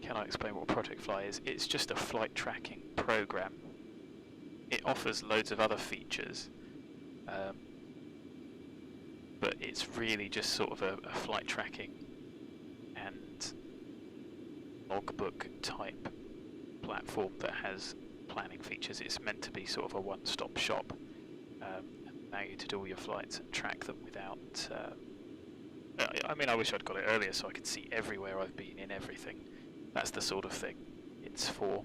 Can I explain what projectFLY is? It's just a flight tracking program. It offers loads of other features, but it's really just sort of a flight tracking and logbook type platform that has planning features. It's meant to be sort of a one-stop shop, and allow you to do all your flights and track them without I mean, I wish I'd got it earlier so I could see everywhere I've been in everything. That's the sort of thing it's for.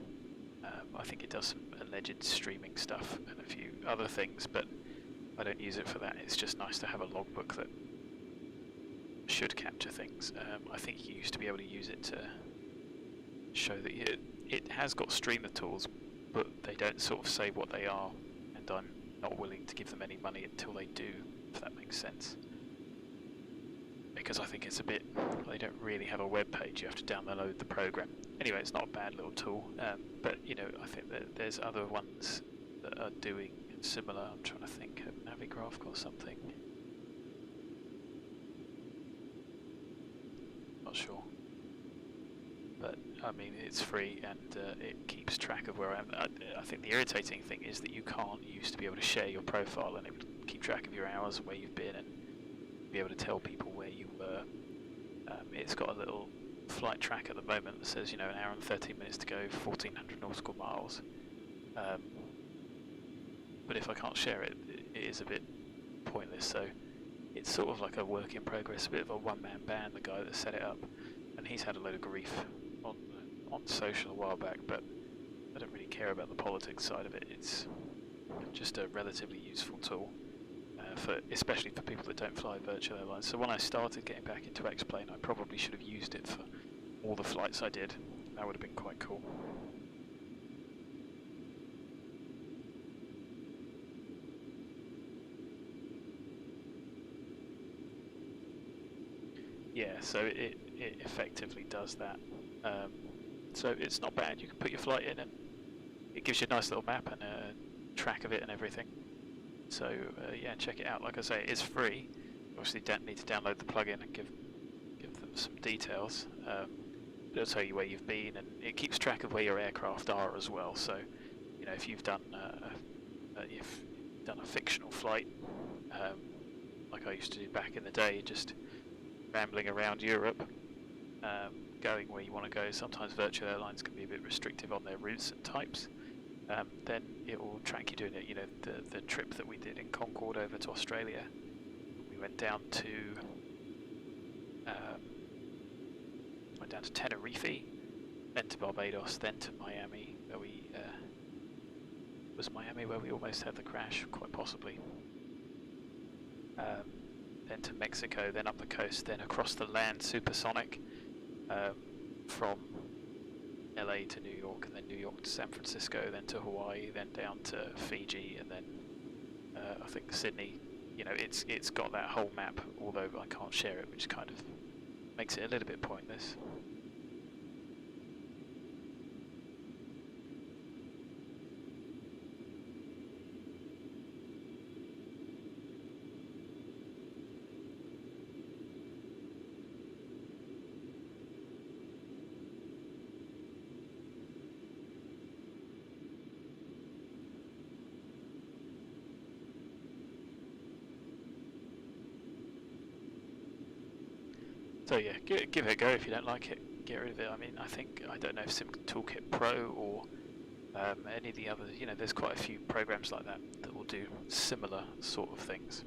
I think it does some alleged streaming stuff and a few other things, but I don't use it for that. It's just nice to have a logbook that should capture things. I think you used to be able to use it to show that it has got streamer tools, but they don't sort of say what they are, and I'm not willing to give them any money until they do, if that makes sense. Because I think it's a bit, they don't really have a web page, you have to download the program. Anyway, it's not a bad little tool, but you know, I think that there's other ones that are doing similar. I'm trying to think of Navigraph or something. Not sure. But I mean, it's free and it keeps track of where I am. I think the irritating thing is that you used to be able to share your profile and it would keep track of your hours and where you've been and be able to tell people where you were. It's got a little flight track at the moment that says, you know, an hour and 13 minutes to go, 1,400 nautical miles. But if I can't share it, it is a bit pointless. So it's sort of like a work in progress, a bit of a one-man band, the guy that set it up. And he's had a load of grief on social a while back, but I don't really care about the politics side of it. It's just a relatively useful tool, especially for people that don't fly virtual airlines. So when I started getting back into X-Plane, I probably should have used it for all the flights I did. That would have been quite cool. Yeah, so it effectively does that. So it's not bad. You can put your flight in and it gives you a nice little map and a track of it and everything. So yeah, check it out. Like I say, it's free. You obviously don't need to download the plugin and give them some details. It'll tell you where you've been, and it keeps track of where your aircraft are as well. So, you know, if you've done you've done a fictional flight, like I used to do back in the day, just rambling around Europe, going where you want to go. Sometimes virtual airlines can be a bit restrictive on their routes and types. Then it will track you doing it. You know, the trip that we did in Concorde over to Australia, we went down to Tenerife, then to Barbados, then to Miami, where we was Miami where we almost had the crash, quite possibly. Then to Mexico, then up the coast, then across the land, supersonic, from LA to New York, and then New York to San Francisco, then to Hawaii, then down to Fiji, and then I think Sydney. You know, it's got that whole map, although I can't share it, which kind of makes it a little bit pointless. So yeah, give it a go. If you don't like it, get rid of it. I mean, I don't know if Sim Toolkit Pro or any of the others, you know, there's quite a few programs like that that will do similar sort of things.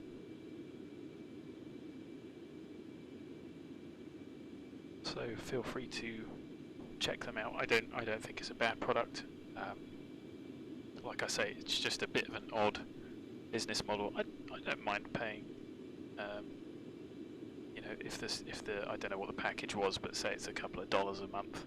So feel free to check them out. I don't think it's a bad product. Like I say, it's just a bit of an odd business model. I don't mind paying. You know, if the I don't know what the package was, but say it's a couple of dollars a month,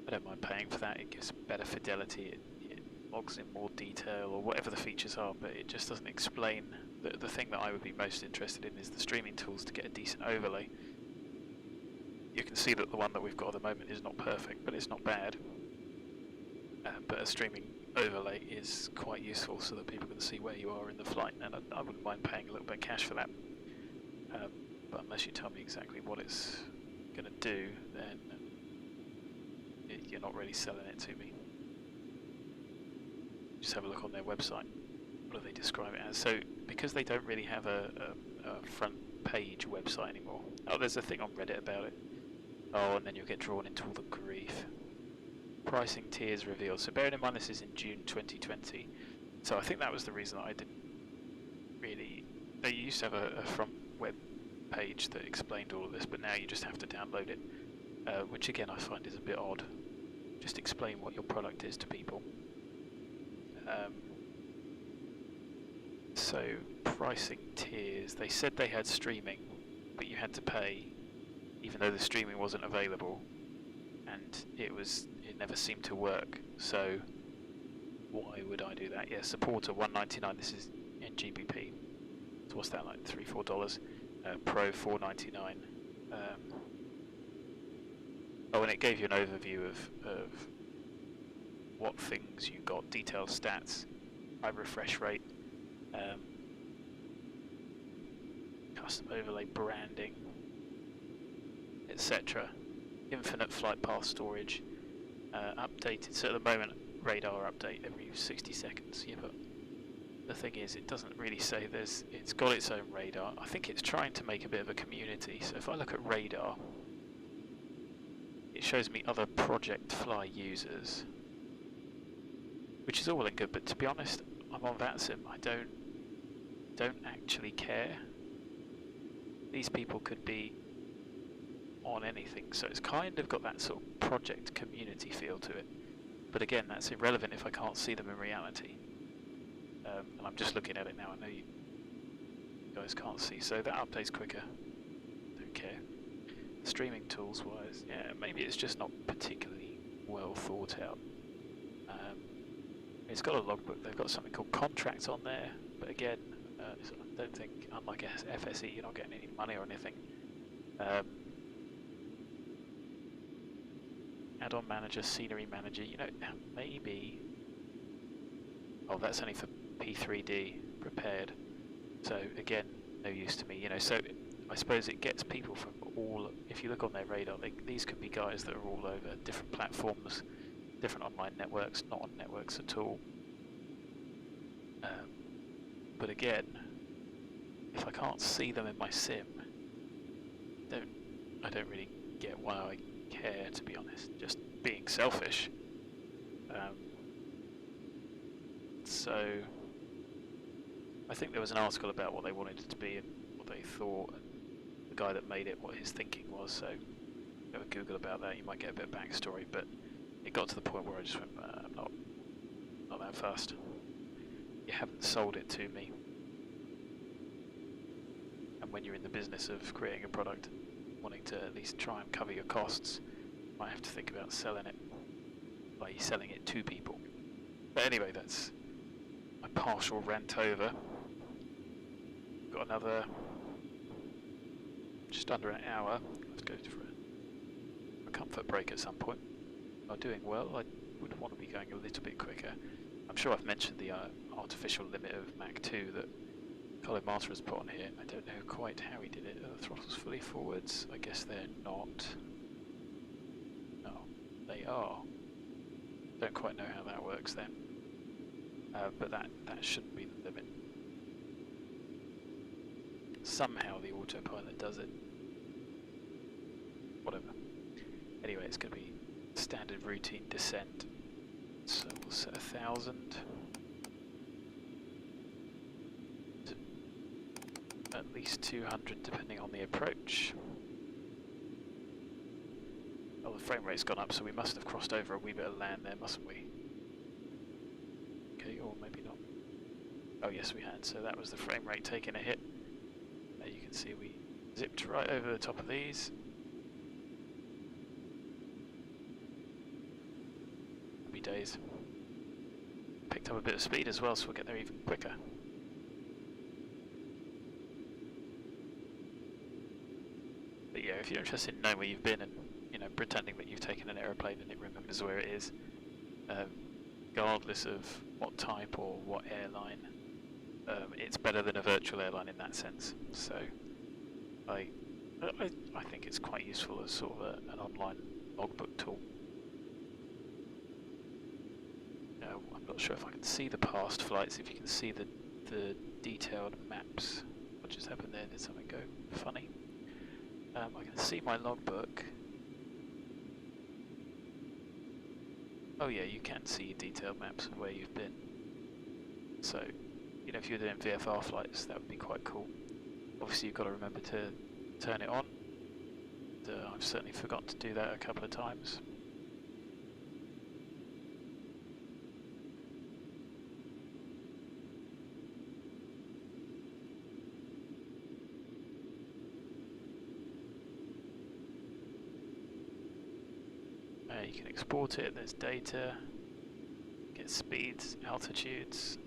I don't mind paying for that. It gives better fidelity, it logs in more detail, or whatever the features are, but it just doesn't explain. The thing that I would be most interested in is the streaming tools to get a decent overlay. You can see that the one that we've got at the moment is not perfect, but it's not bad. But a streaming overlay is quite useful so that people can see where you are in the flight, and I wouldn't mind paying a little bit of cash for that. But unless you tell me exactly what it's going to do, then you're not really selling it to me. Just have a look on their website. What do they describe it as? So, because they don't really have a front page website anymore. Oh, there's a thing on Reddit about it. Oh, and then you'll get drawn into all the grief. Pricing tiers revealed. So bearing in mind this is in June 2020. So I think that was the reason that I didn't really... They used to have a front web page that explained all of this, but now you just have to download it, which again I find is a bit odd. Just explain what your product is to people. So pricing tiers, they said they had streaming, but you had to pay even though the streaming wasn't available, and it never seemed to work. So why would I do that? Yeah, supporter $199. This is in GBP. So what's that, like $3-4? Pro $4.99. Oh, and it gave you an overview of what things you got, detailed stats, high refresh rate, custom overlay branding, etc. Infinite flight path storage, updated. So at the moment, radar update every 60 seconds. Yeah, but the thing is, it doesn't really say it's got its own radar. I think it's trying to make a bit of a community. So if I look at radar, it shows me other projectFLY users, which is all well and good, but to be honest, I'm on VATSIM. I don't actually care. These people could be on anything, so it's kind of got that sort of project community feel to it. But again, that's irrelevant if I can't see them in reality. And I'm just looking at it now. I know you guys can't see, so that update's quicker. Don't care. Streaming tools wise, yeah, maybe it's just not particularly well thought out. It's got a logbook. They've got something called contracts on there, but again, I don't think, unlike FSE, you're not getting any money or anything. Add-on manager, scenery manager, you know, maybe. Oh, that's only for P3D prepared. So again, no use to me, you know. So I suppose it gets people from all. If you look on their radar, these could be guys that are all over different platforms, different online networks, not on networks at all. but again, if I can't see them in my sim, I don't really get why I care, to be honest. Just being selfish. So I think there was an article about what they wanted it to be and what they thought, and the guy that made it, what his thinking was. So go and Google about that. You might get a bit of backstory, but it got to the point where I just went, I'm not that fast. You haven't sold it to me. And when you're in the business of creating a product, wanting to at least try and cover your costs, you might have to think about selling it, i.e. selling it to people. But anyway, that's my partial rant over. Got another just under an hour. Let's go for a comfort break at some point. I'm doing well. I would want to be going a little bit quicker. I'm sure I've mentioned the artificial limit of Mach 2 that Colimata has put on here. I don't know quite how he did it. Are the throttles fully forwards? I guess they're not. No, they are. Don't quite know how that works then. But that shouldn't be the limit. Somehow the autopilot does it. Whatever. Anyway, it's going to be standard routine descent. So we'll set 1,000. At least 200 depending on the approach. Oh, the frame rate's gone up, so we must have crossed over a wee bit of land there, mustn't we? Okay, or maybe not. Oh yes, we had. So that was the frame rate taking a hit. There you can see we zipped right over the top of these. Happy days. Picked up a bit of speed as well, so we'll get there even quicker. But yeah, if you're interested in knowing where you've been and, you know, pretending that you've taken an aeroplane and it remembers where it is, regardless of what type or what airline, it's better than a virtual airline in that sense. So I think it's quite useful as sort of an online logbook tool. I'm not sure if I can see the past flights, if you can see the detailed maps. What just happened there? Did something go funny? I can see my logbook. Oh yeah, you can see detailed maps of where you've been. So, you know, if you're doing VFR flights, that would be quite cool. Obviously you've got to remember to turn it on. I've certainly forgotten to do that a couple of times. You can export it, there's data, get speeds, altitudes,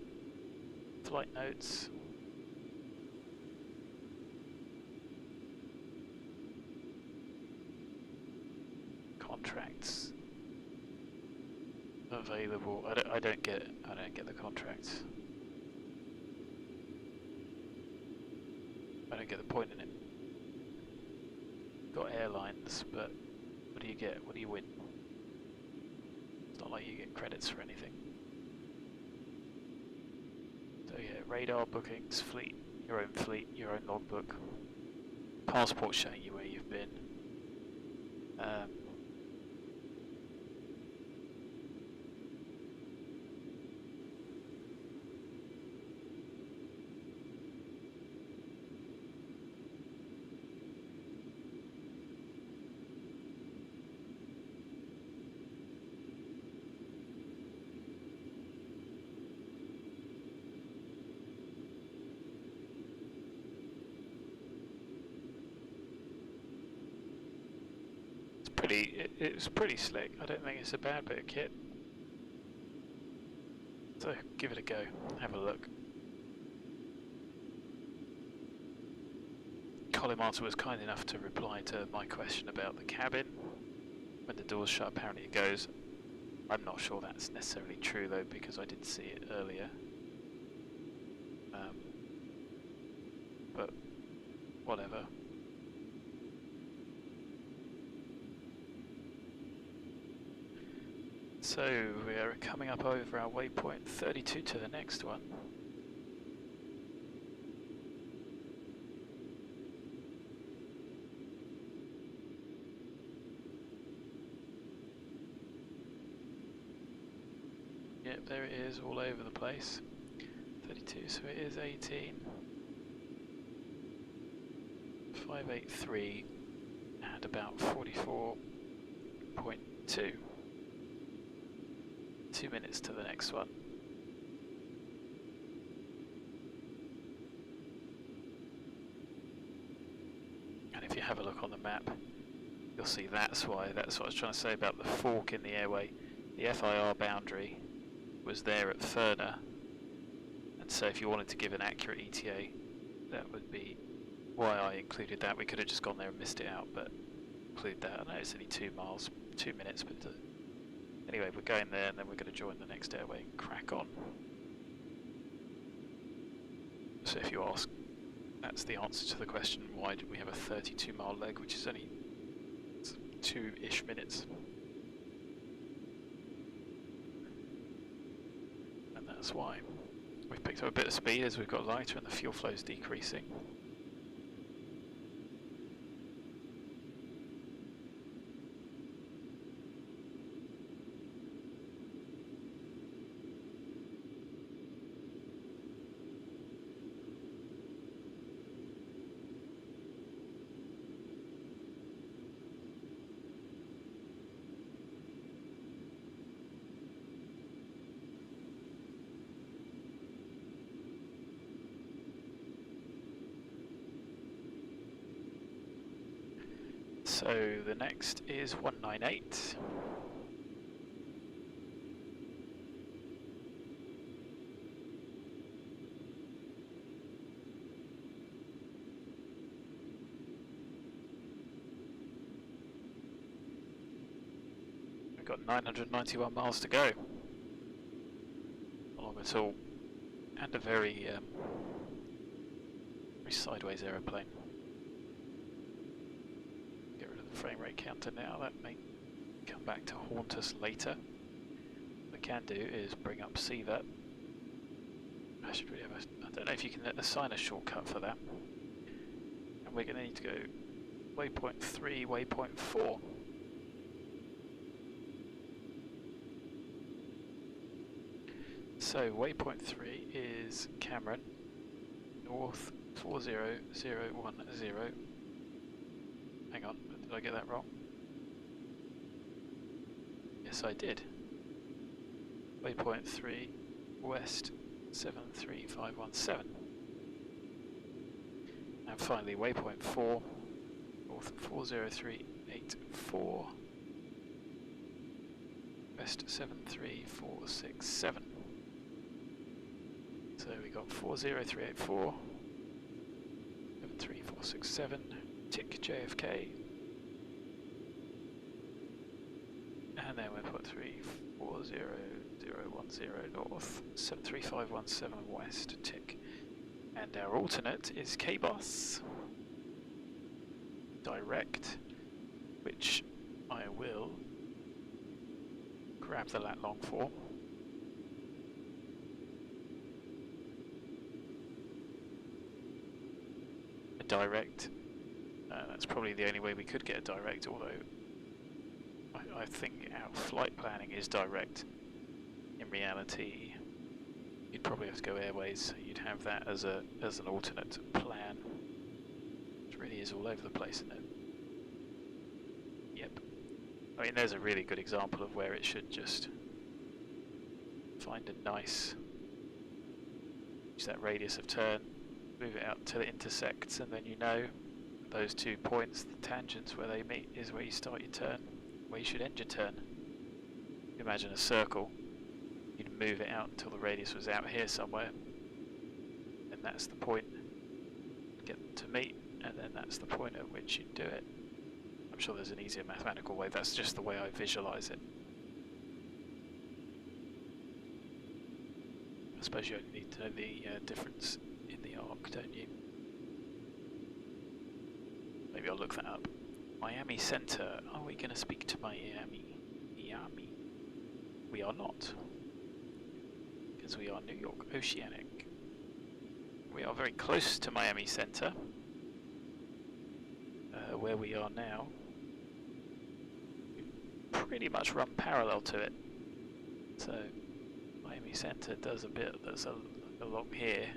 flight notes. Contracts available. I don't get the contracts. I don't get the point in it. Got airlines, but what do you get? What do you win? It's not like you get credits for anything. So yeah, radar bookings, fleet, your own logbook, passport showing you where you've been. It's pretty slick. I don't think it's a bad bit of kit. So give it a go, have a look. Colimata was kind enough to reply to my question about the cabin. When the door's shut, apparently it goes. I'm not sure that's necessarily true though, because I did see it earlier. But whatever. So we are coming up over our waypoint 32 to the next one. Yep, there it is, all over the place. 32, so it is 18. 583 and about 44.2. 2 minutes to the next one. And if you have a look on the map, you'll see that's what I was trying to say about the fork in the airway. The FIR boundary was there at FERNA, and so if you wanted to give an accurate ETA, that would be why I included that. We could have just gone there and missed it out, but include that. I know it's only 2 miles, 2 minutes, but anyway, we're going there and then we're going to join the next airway and crack on. So if you ask, that's the answer to the question, why did we have a 32-mile leg, which is only 2-ish minutes. And that's why. We've picked up a bit of speed as we've got lighter and the fuel flow is decreasing. So the next is 198. We've got 991 miles to go. Not long at all. And a very sideways aeroplane. Frame rate counter now, that may come back to haunt us later. What I can do is bring up CVAT. I should really have I don't know if you can assign a shortcut for that. And we're going to need to go waypoint 3, waypoint 4. So waypoint 3 is CAMRN, north 40010. Hang on. Did I get that wrong? Yes, I did. Waypoint 3, west 73517. And finally, waypoint 4, north 40384, west 73467. So we got 40384, 73467, tick JFK. And then we put 340010 north, 73517 west, tick. And our alternate is KBOS direct, which I will grab the lat long for. A direct, that's probably the only way we could get a direct, although I think our flight planning is direct. In reality, you'd probably have to go airways, so you'd have that as an alternate plan. It really is all over the place, isn't it? Yep. I mean, there's a really good example of where it should just find a nice, use that radius of turn, move it out till it intersects, and then you know those 2 points, the tangents where they meet, is where you start your turn, where you should end your turn. Imagine a circle, you'd move it out until the radius was out here somewhere, and that's the point, get them to meet, and then that's the point at which you'd do it. I'm sure there's an easier mathematical way, that's just the way I visualise it. I suppose you only need to know the difference in the arc, don't you? Maybe I'll look that up. Miami Center. Are we going to speak to Miami? Miami. We are not. Because we are New York Oceanic. We are very close to Miami Center. Where we are now. We pretty much run parallel to it. So, Amy Center does a bit that's along here.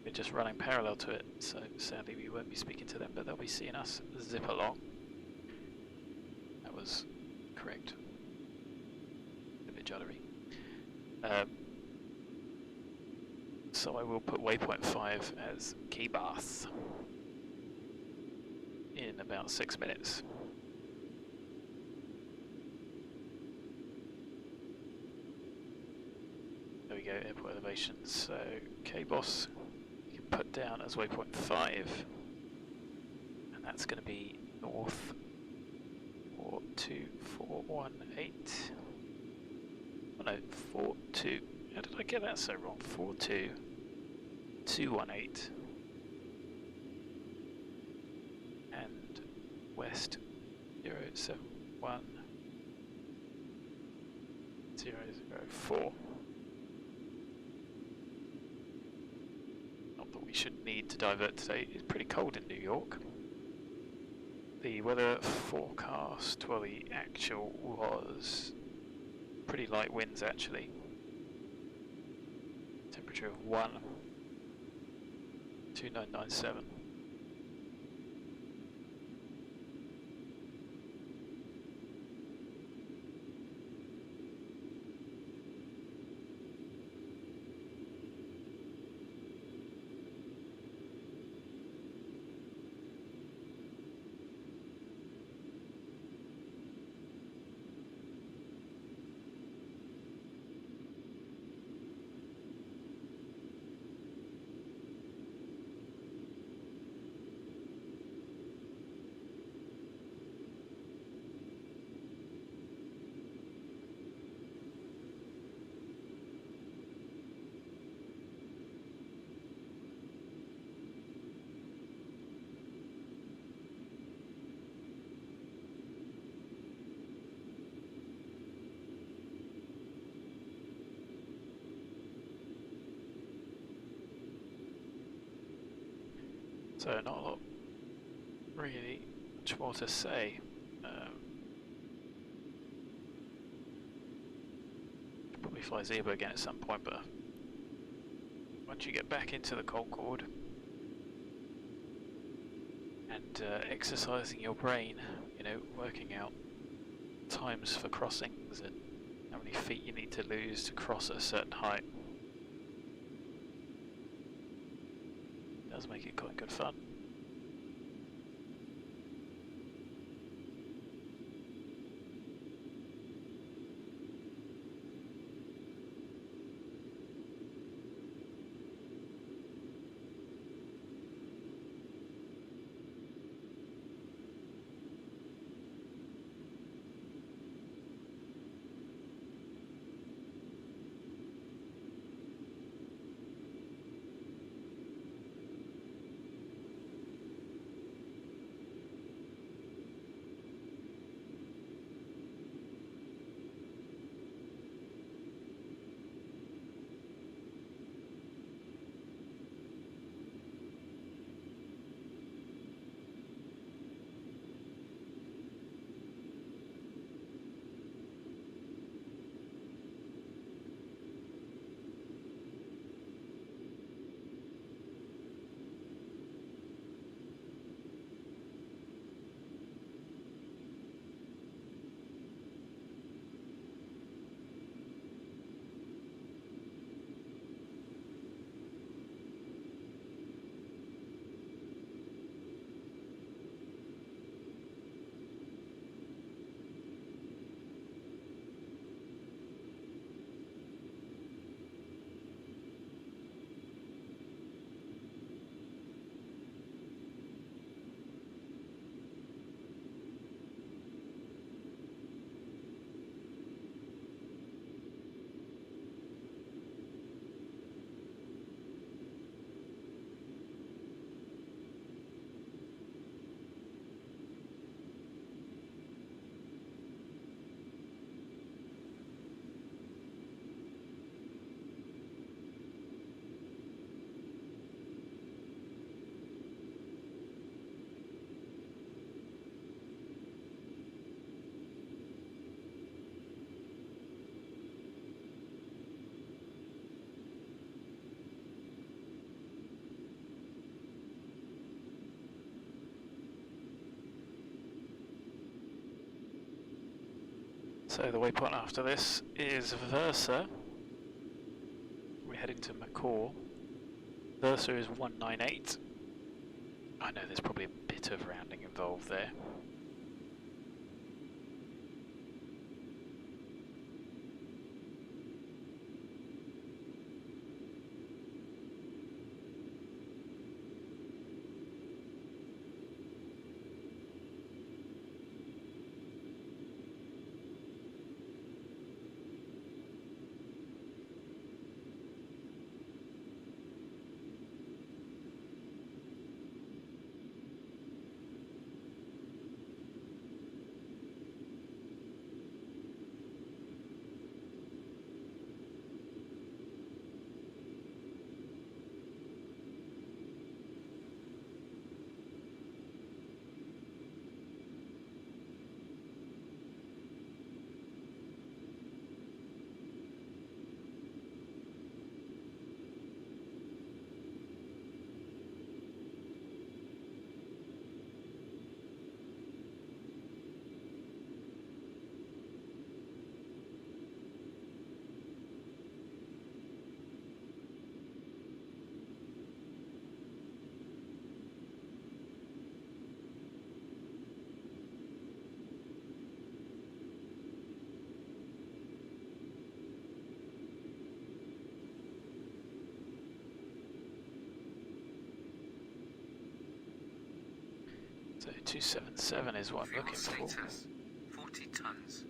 We're just running parallel to it, so sadly we won't be speaking to them, but they'll be seeing us zip along. That was correct. A bit juddery. So I will put waypoint 5 as key bath in about 6 minutes. There we go, airport elevation. So KBOS you can put down as waypoint 5, and that's going to be north 42418. Oh no, 42. How did I get that so wrong? 42218. And west 071004. Not that we should need to divert today. It's pretty cold in New York. The weather forecast, well, the actual was pretty light winds actually. Temperature of 12997. So not a lot really much more to say. Probably fly Zebra again at some point, but once you get back into the Concorde and exercising your brain, you know, working out times for crossings and how many feet you need to lose to cross at a certain height, does make it quite good fun. So the waypoint after this is VESRA. We're heading to MACOR. VESRA is 198. I know there's probably a bit of rounding involved there. So 277 is what I'm Fuel looking for. status, 40 tons.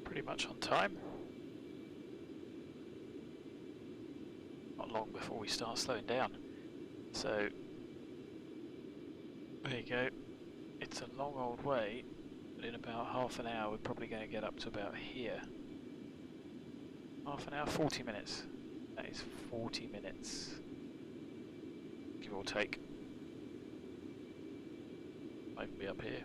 Pretty much on time. Not long before we start slowing down. So there you go. It's a long old way, but in about half an hour we're probably going to get up to about here. Half an hour, 40 minutes. That is 40 minutes. Give or take. Might be up here.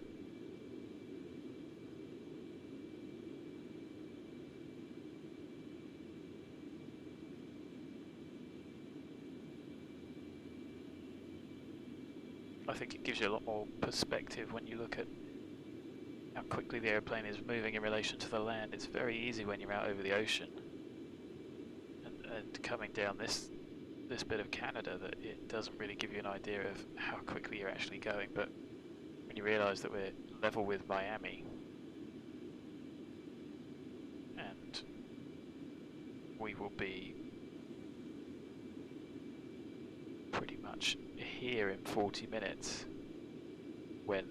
I think it gives you a lot more perspective when you look at how quickly the airplane is moving in relation to the land. It's very easy when you're out over the ocean and coming down this bit of Canada that it doesn't really give you an idea of how quickly you're actually going. But when you realise that we're level with Miami and we will be pretty much here in 40 minutes when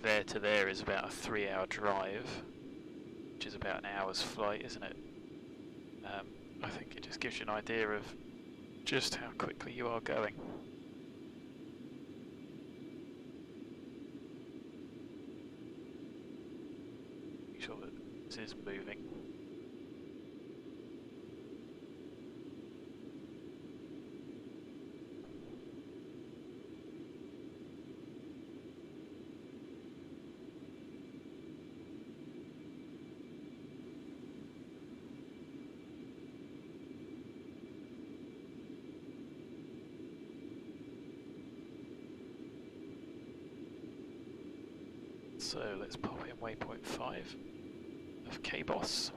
there to there is about a 3-hour drive, which is about an hour's flight, isn't it? I think it just gives you an idea of just how quickly you are going. Make sure that this is moving. So let's pop in waypoint 5 of KBOS,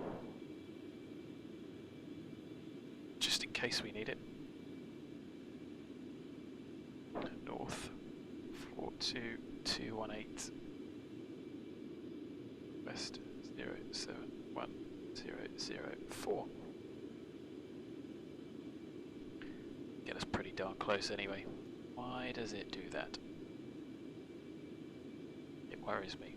just in case we need it. North 42218, west 071004. Get us pretty darn close anyway. Why does it do that? Worries me.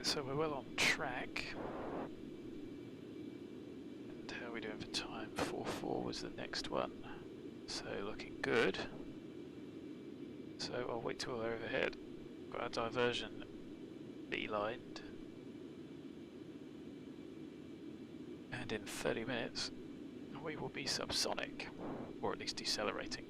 Right, so we're well on track. And how are we doing for time? 4:04 was the next one. So looking good. So I'll wait till they're overhead. Got our diversion beelined. And in 30 minutes we will be subsonic, or at least decelerating.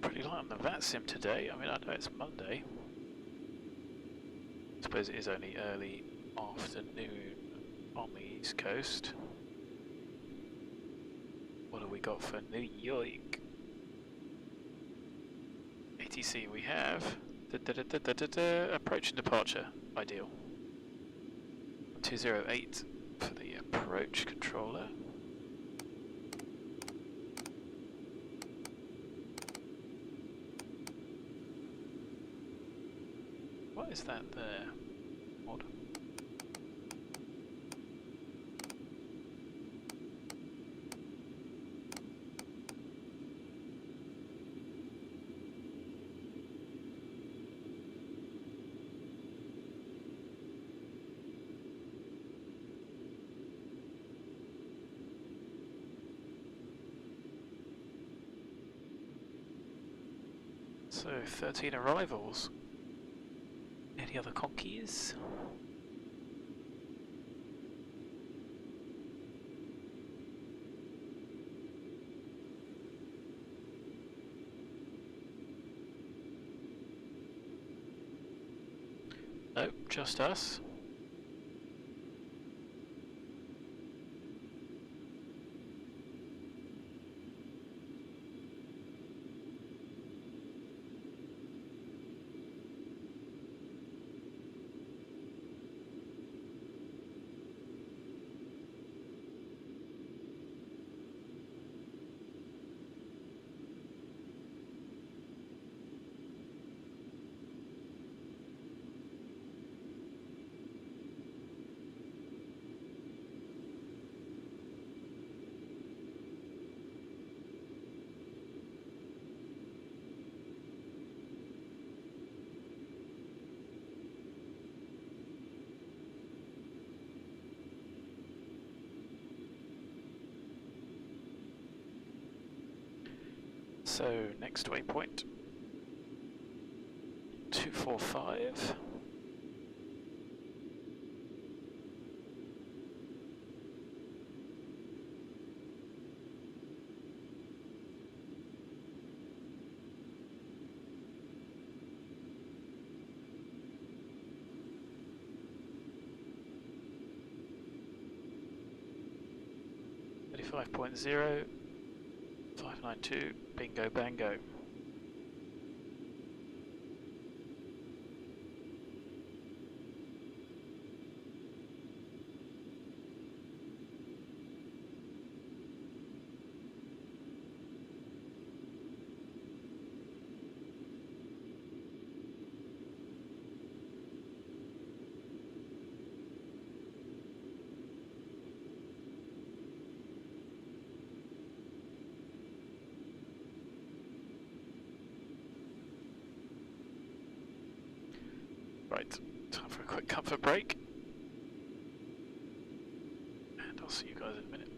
Pretty light on the VATSIM today. I mean, I know it's Monday. I suppose it is only early afternoon on the East Coast. What have we got for New York? ATC we have. Approach and departure, ideal. 208 for the approach controller. What is that there? Odd. So 13 arrivals. Any other conkeys? Nope, just us. So next waypoint 245. 5.0, 592, bingo bango. Right, time for a quick comfort break. And I'll see you guys in a minute.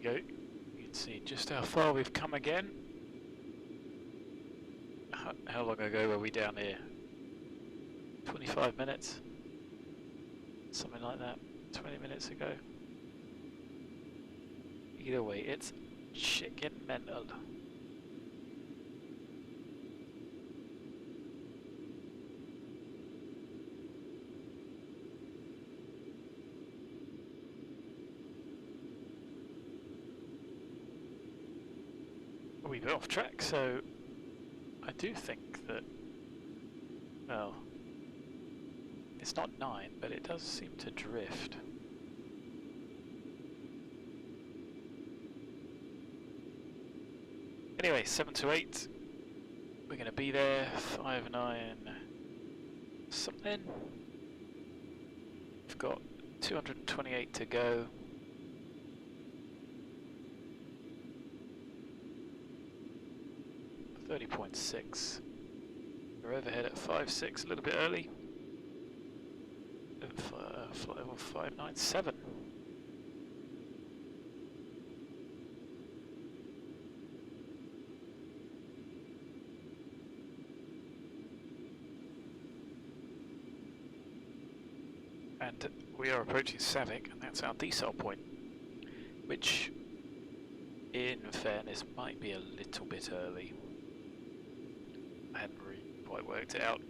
you go. You can see just how far we've come again. How long ago were we down here? 25 minutes? Something like that. 20 minutes ago. Either way, it's chicken mental. We're a bit off track, so I do think that, well, it's not 9, but it does seem to drift. Anyway, 7 to 8, we're going to be there, 5-9 something. We've got 228 to go. .6. We're overhead at 5.6, a little bit early. Flight level 597. And we are approaching SAVIK, and that's our decel point, which, in fairness, might be a little bit early. I hadn't really quite worked it out.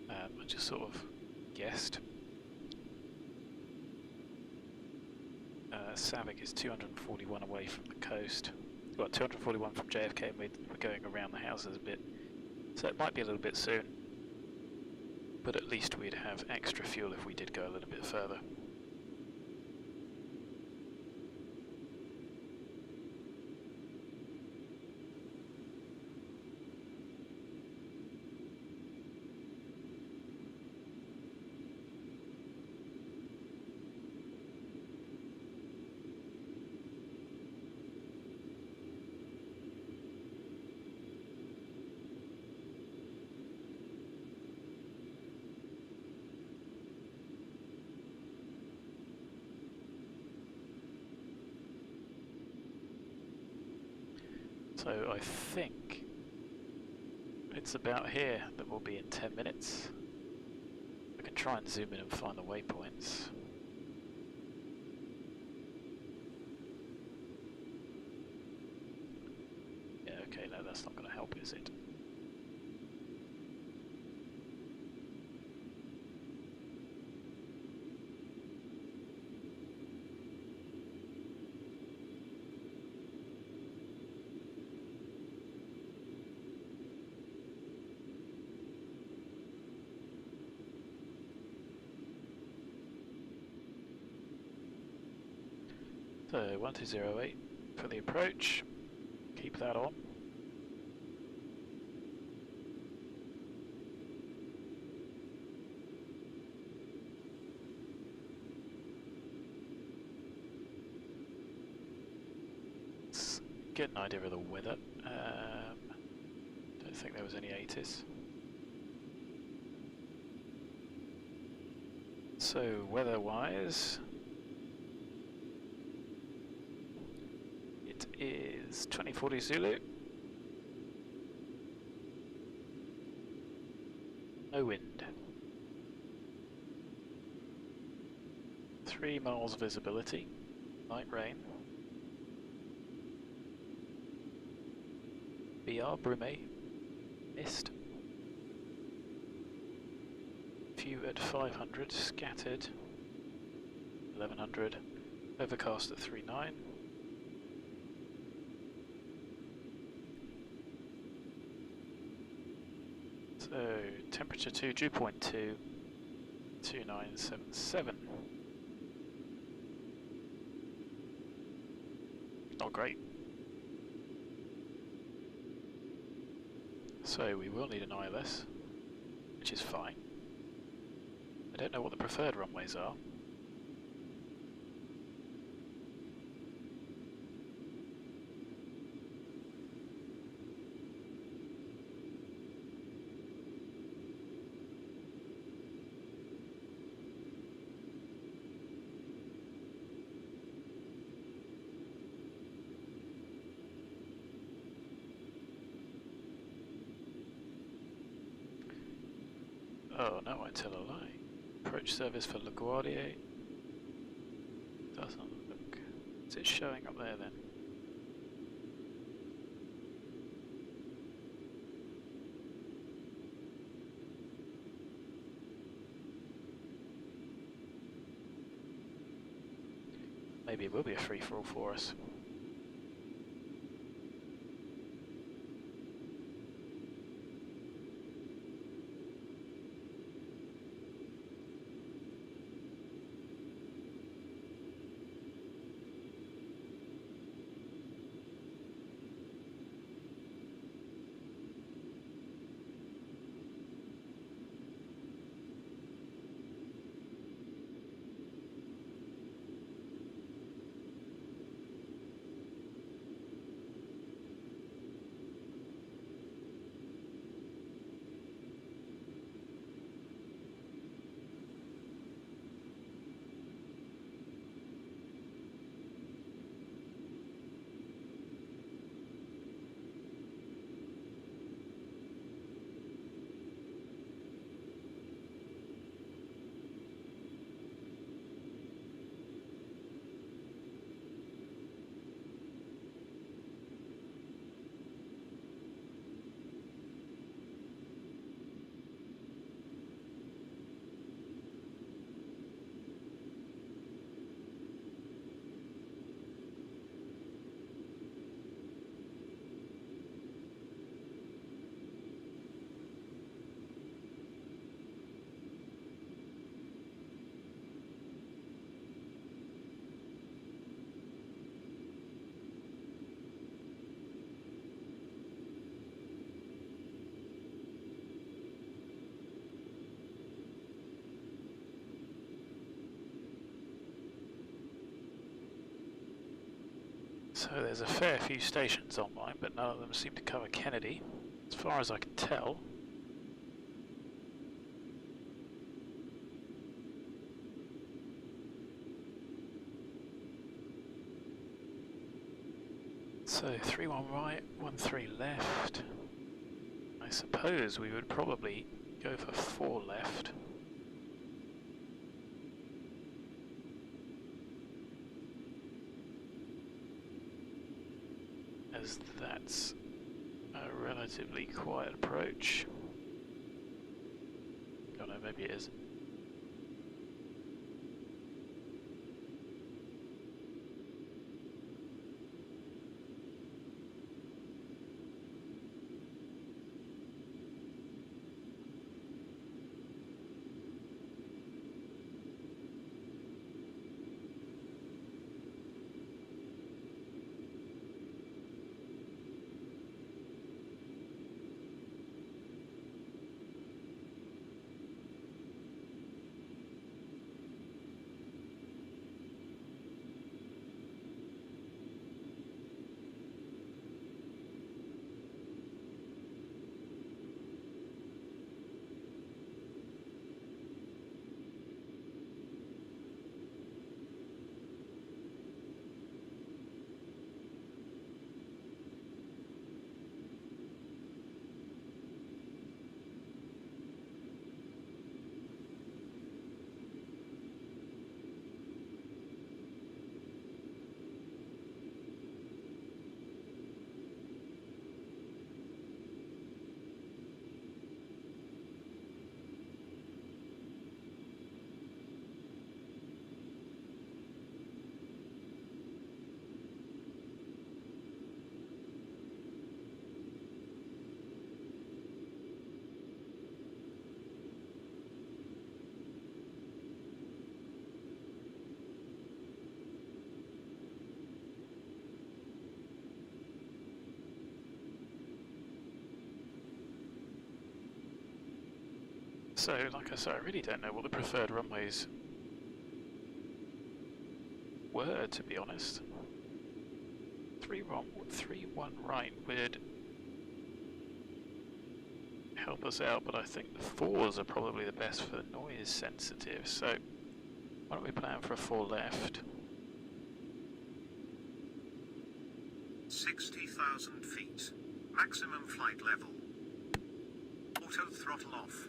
I just sort of guessed. SAVIK is 241 away from the coast. Well, 241 from JFK, and we're going around the houses a bit. So it might be a little bit soon. But at least we'd have extra fuel if we did go a little bit further. So I think it's about here that we'll be in 10 minutes. I can try and zoom in and find the waypoints. Yeah, okay, no, that's not going to help, is it? So 1208 for the approach, keep that on. Let's get an idea of the weather. Don't think there was any ATIS. So weather-wise, is 2040 Zulu. No wind. 3 miles visibility. Light rain. BR brume. Mist. Few at 500. Scattered. 1100. Overcast at 39. So, temperature 2, dew point 2, 2977. Not great. So we will need an ILS, which is fine. I don't know what the preferred runways are. Oh no, I tell a lie. Approach service for LaGuardia. Doesn't look. Is it showing up there then? Maybe it will be a free-for-all for us. So there's a fair few stations online, but none of them seem to cover Kennedy, as far as I can tell. So 31 right, 13 left. I suppose we would probably go for 4 left. As that's a relatively quiet approach. Oh no, maybe it isn't. So, like I said, I really don't know what the preferred runways were, to be honest. 3-1 right would help us out, but I think the 4s are probably the best for the noise sensitive, so why don't we plan for a 4 left? 60,000 feet. Maximum flight level. Auto throttle off.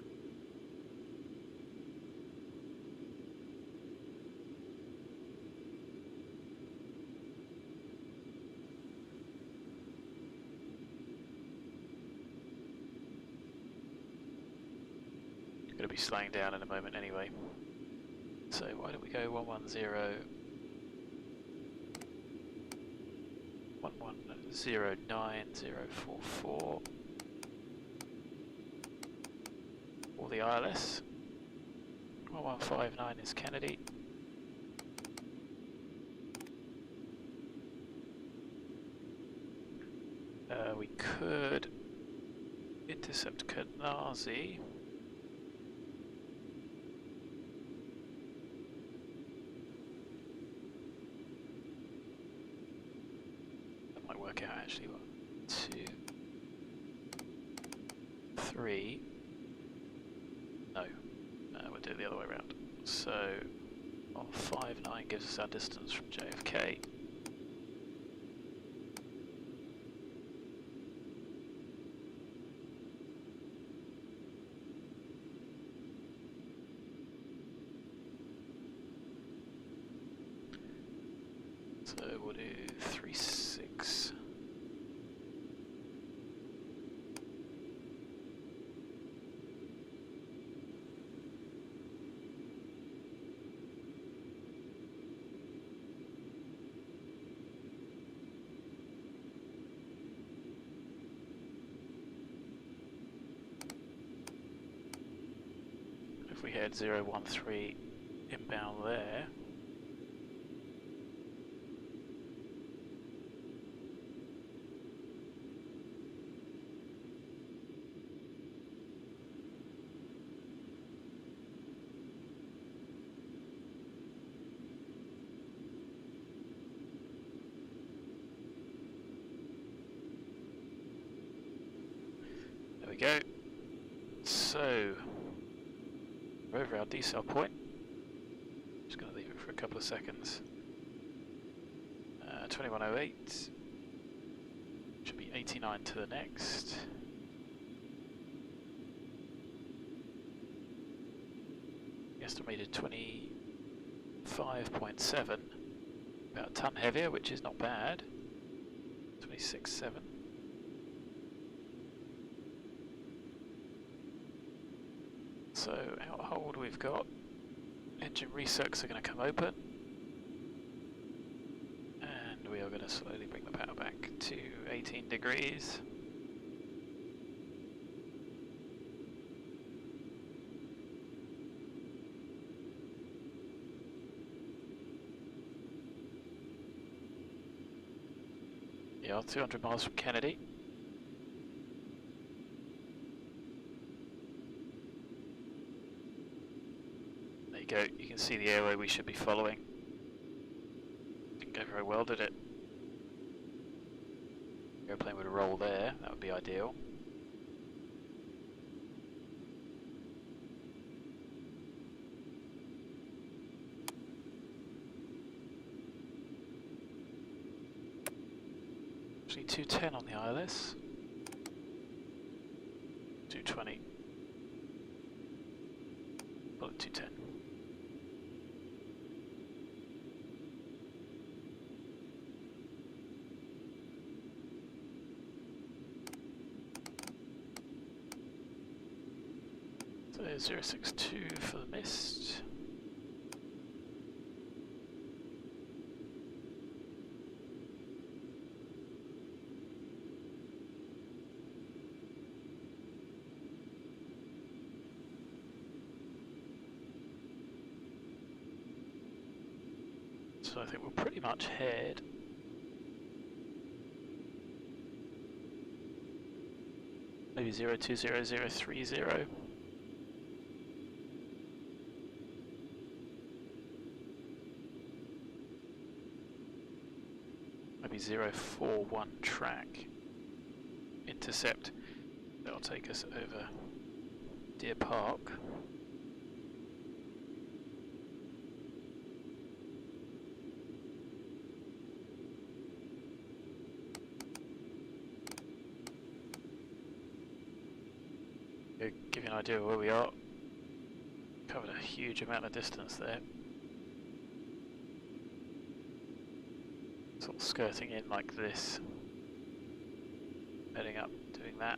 going to be slowing down in a moment anyway. So why don't we go 110, 1109,044 for the ILS. 1159 is Kennedy. We could intercept Kanazi. That might work out actually. 1, 2, 3. No, we'll do it the other way around. So 159 gives us our distance from JFK. So we'll do 36. If we had 013 inbound there. There we go. So we're over our decel point. Just going to leave it for a couple of seconds. 2108 should be 89 to the next. Estimated 25.7, about a ton heavier, which is not bad. 26.7. So out hold we've got, engine recircs are going to come open, and we are going to slowly bring the power back to 18 degrees. Yeah, 200 miles from Kennedy. Go. You can see the airway we should be following. Didn't go very well, did it? Airplane would roll there, that would be ideal. Actually 210 on the ILS. 220. Bullet 210. So 062 for the mist. So I think we'll pretty much head maybe 020030. Maybe 041 track intercept. That'll take us over Deer Park. Give you an idea of where we are. Covered a huge amount of distance there. Sort of skirting in like this. Heading up, doing that.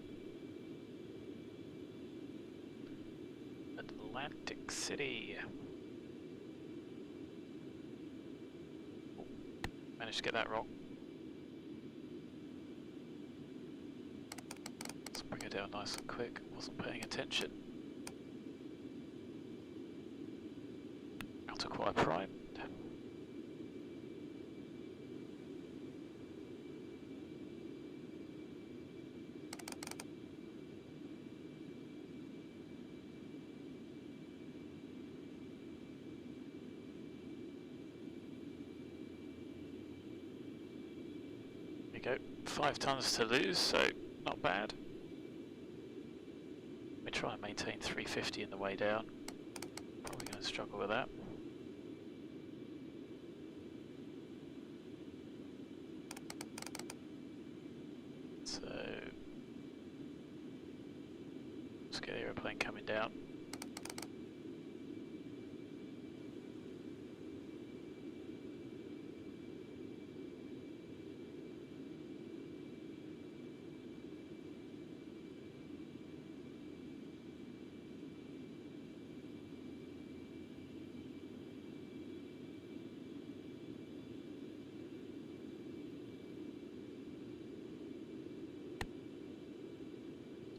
And Atlantic City. Managed to get that wrong. Let's bring it down nice and quick. Wasn't paying attention. Autoquire primed. Go 5 tons to lose, so not bad. We try and maintain 350 in the way down. Probably going to struggle with that. So let's get the aeroplane coming down.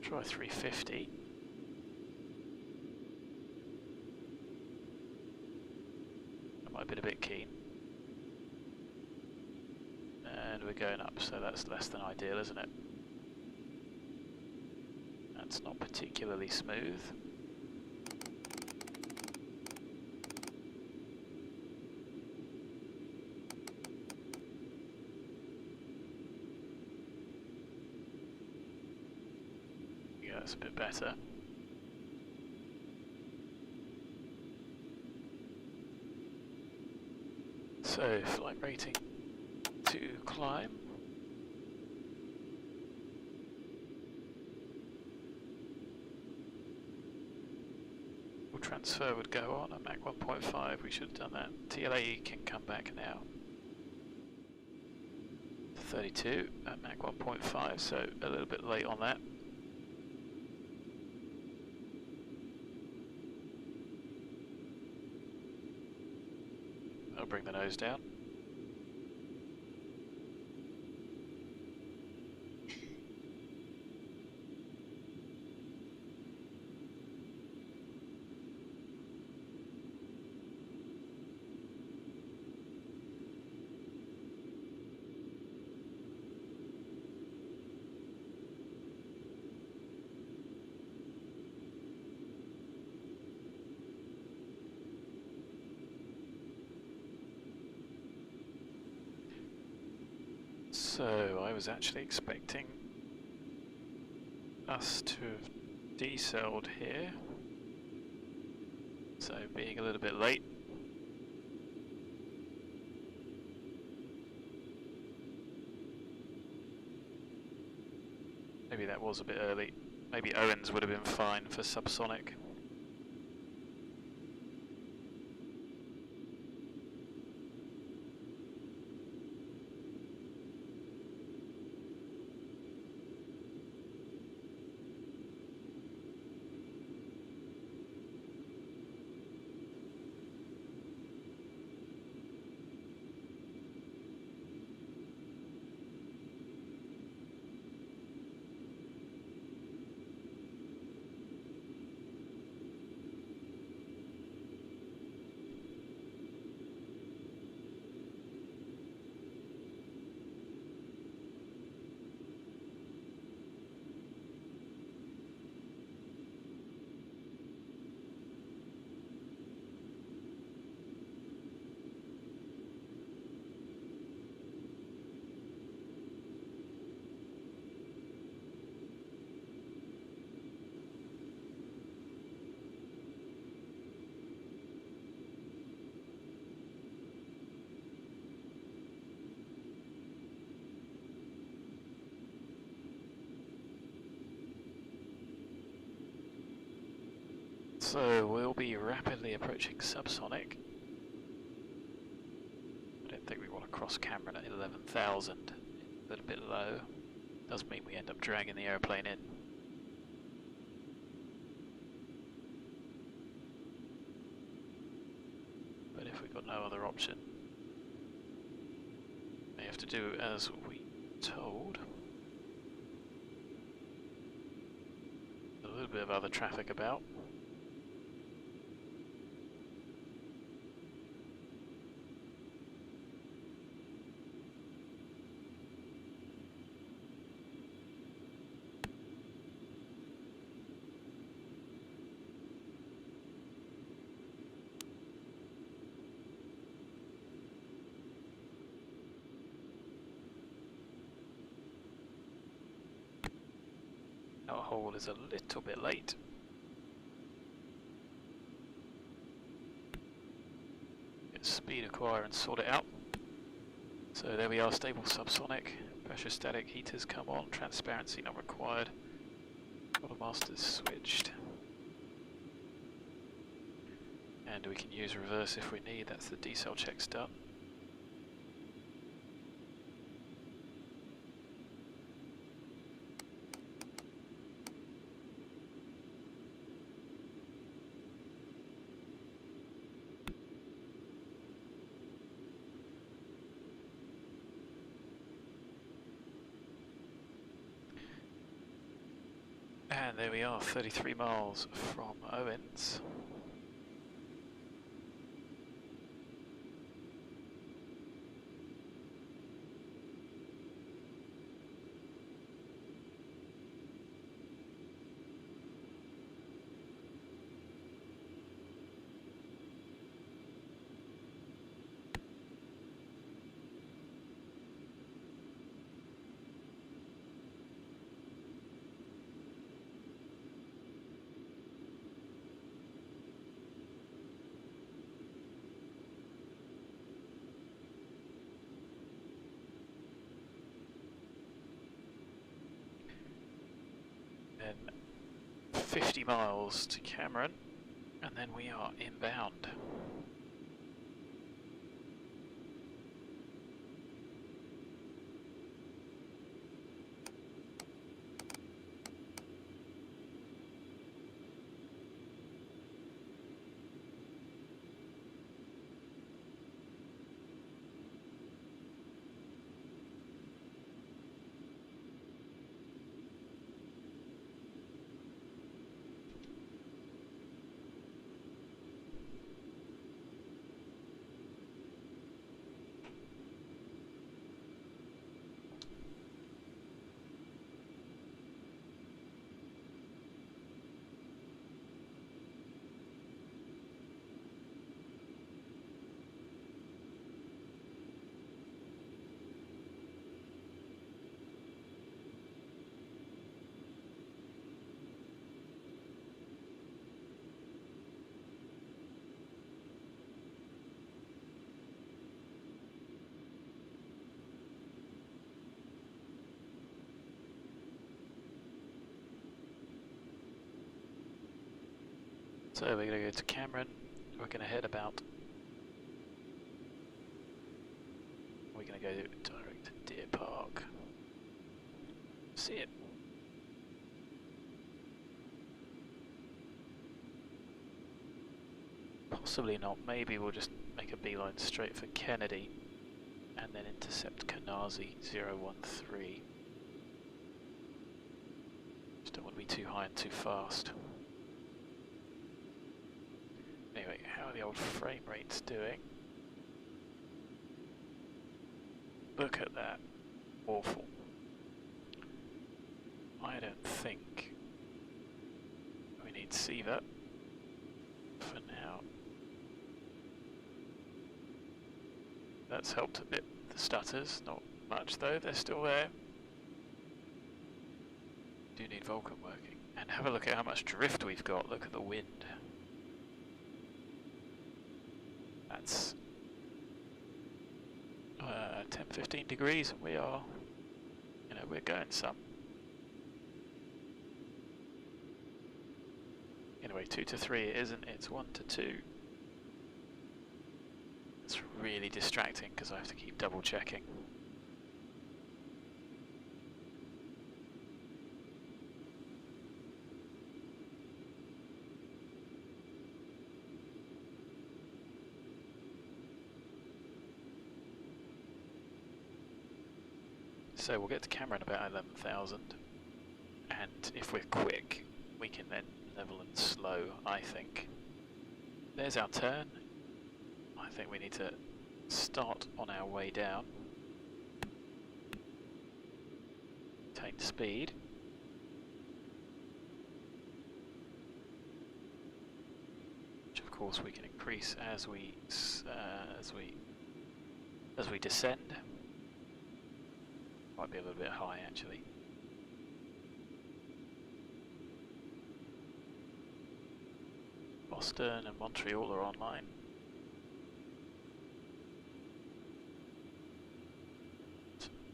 Try 350. I might have been a bit keen. And we're going up, so that's less than ideal, isn't it? That's not particularly smooth. That's a bit better. So, flight rating to climb. Transfer would go on at Mach 1.5, we should have done that. TLAE can come back now. 32 at Mach 1.5, so a little bit late on that. I'll bring the nose down. So I was actually expecting us to have decelled here, so being a little bit late. Maybe that was a bit early. Maybe OWENZ would have been fine for subsonic. So we'll be rapidly approaching subsonic. I don't think we want to cross CAMRN at 11,000. A little bit low. Does mean we end up dragging the airplane in. got no other option. They have to do as we told. A little bit of other traffic about. Our hole is a little bit late. Get speed acquire and sort it out. So there we are, stable subsonic, pressure static, heaters come on, transparency not required, Colimata's switched. And we can use reverse if we need, that's the decel checks done. And there we are, 33 miles from OWENZ. Then 50 miles to CAMRN, and then we are inbound. So we're going to go to CAMRN, we're going to head about, we're going to go direct to Deer Park, see it. Possibly not, maybe we'll just make a beeline straight for Kennedy and then intercept Kanazi 013. Just don't want to be too high and too fast. Anyway, how are the old frame rates doing? Look at that. Awful. I don't think we need SAVIK for now. That's helped a bit with the stutters, not much though, they're still there. Do need Vulcan working. And have a look at how much drift we've got, look at the wind. That's 10-15 degrees and we are, you know, we're going some. Anyway, 2 to 3 it isn't, it's 1 to 2. It's really distracting because I have to keep double checking. So we'll get to CAMRN about 11,000, and if we're quick, we can then level and slow, I think. There's our turn. I think we need to start on our way down. Maintain speed. Which of course we can increase as we descend. Might be a little bit high actually. Boston and Montreal are online.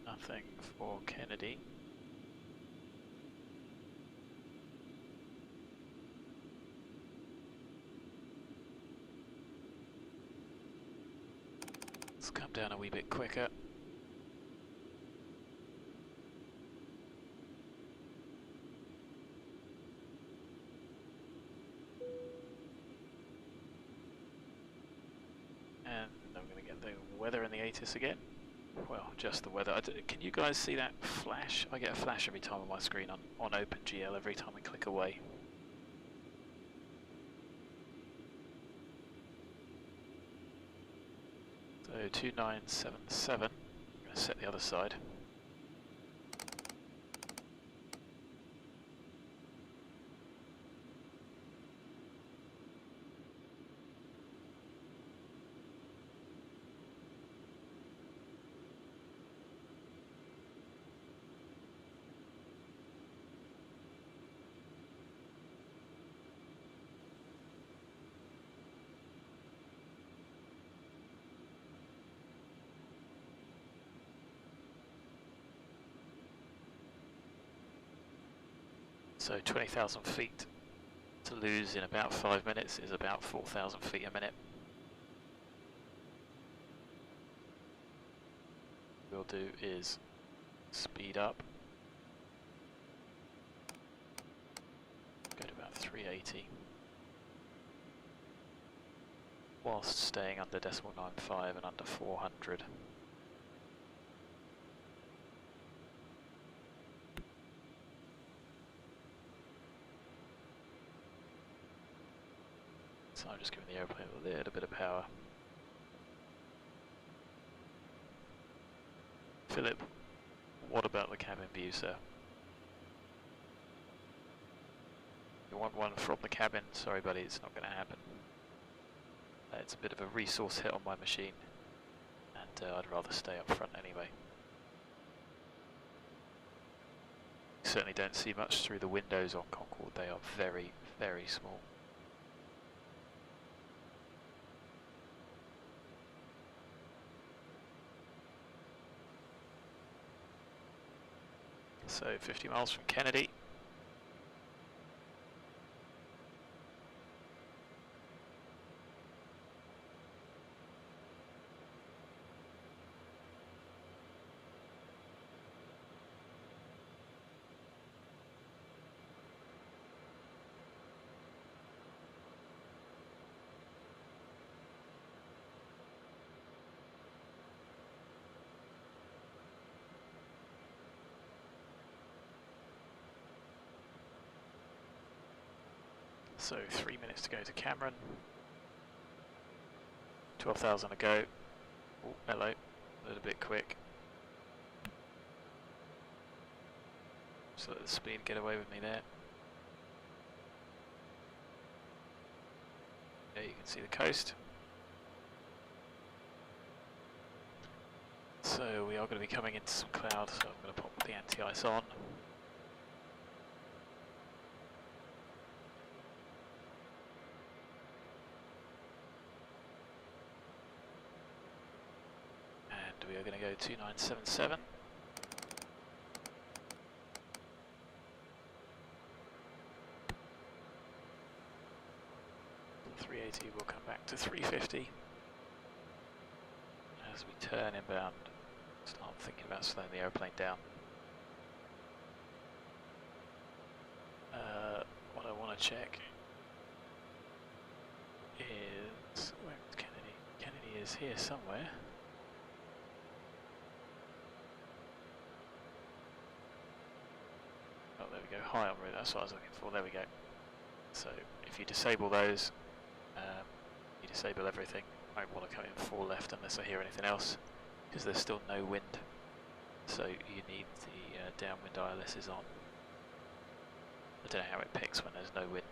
Nothing for Kennedy. Let's come down a wee bit quicker. And I'm going to get the weather in the ATIS again. Well, just the weather. Can you guys see that flash? I get a flash every time on my screen on OpenGL every time I click away. So 2977. I'm going to set the other side. So 20,000 feet to lose in about 5 minutes is about 4,000 feet a minute. What we'll do is speed up, go to about 380, whilst staying under decimal 95 and under 400. So I'm just giving the airplane a little bit of power. Philip, what about the cabin view, sir? You want one from the cabin? Sorry buddy, it's not going to happen. It's a bit of a resource hit on my machine, and I'd rather stay up front anyway. You certainly don't see much through the windows on Concorde, they are very, very small. So 50 miles from Kennedy. So 3 minutes to go to CAMRN. 12,000 to go. Oh, hello. A little bit quick. Just let the speed get away with me there. There you can see the coast. So we are going to be coming into some clouds, so I'm going to pop the anti-ice on. We are going to go 2977. We'll come back to 350. As we turn inbound, start thinking about slowing the airplane down. What I want to check is, where is Kennedy? Kennedy is here somewhere. go high en route, that's what I was looking for, there we go. So if you disable those, you disable everything. I won't want to come in 4 left unless I hear anything else, because there's still no wind. So you need the downwind ILSs on. I don't know how it picks when there's no wind.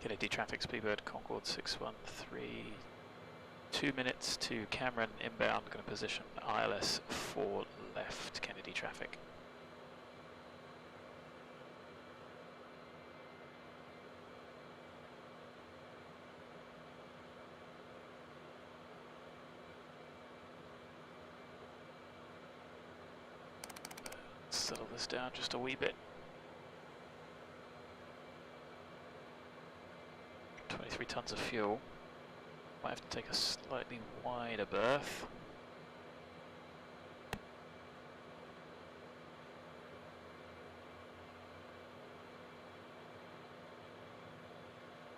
Kennedy traffic speedbird Concorde 613. 2 minutes to CAMRN inbound, going to position ILS 4 left, Kennedy traffic. Settle this down just a wee bit. 23 tons of fuel. Might have to take a slightly wider berth.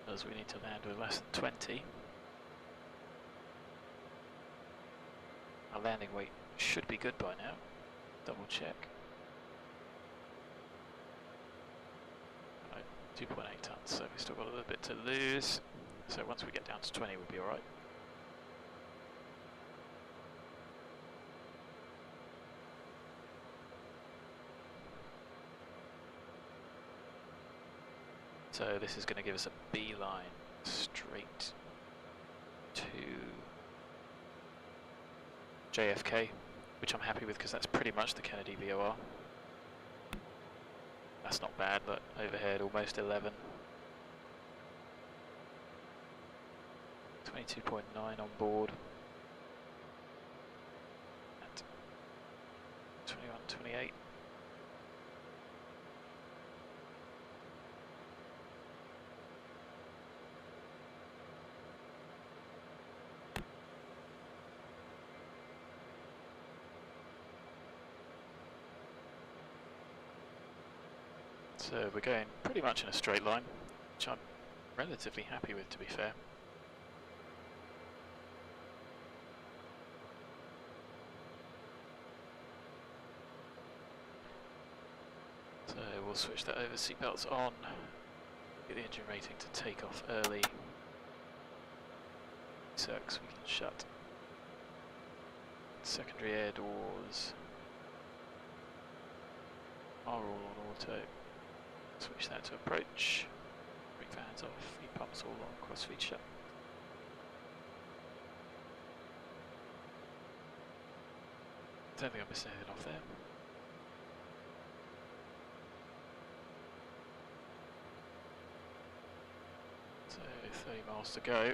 Because we need to land with less than 20. Our landing weight should be good by now. Double check. 2.8 tons, so we've still got a little bit to lose. So once we get down to 20 we'll be alright. So this is going to give us a beeline straight to JFK, which I'm happy with because that's pretty much the Kennedy VOR. That's not bad, but overhead almost 11. 22.9 on board. At 21.28. So we're going pretty much in a straight line, which I'm relatively happy with, to be fair. So we'll switch that over, seatbelts on, get the engine rating to take off early. Circs we can shut. Secondary air doors are all on auto. Switch that to approach. Brake fans off, heat pumps all on, crossfeed shut. Don't think I missed anything off there. So 30 miles to go.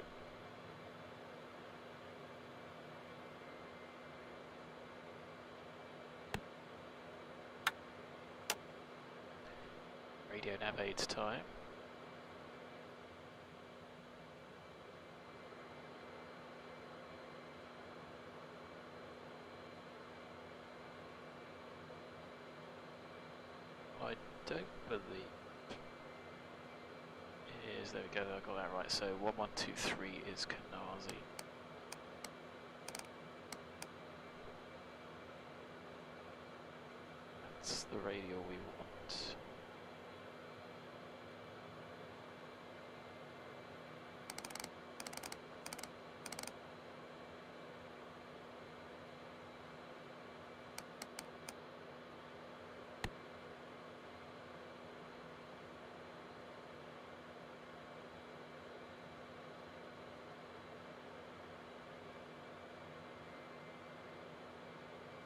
Radio nav aids time. I don't believe is, there we go, I got that right, so 1123 is Canarsie. That's the radial we want.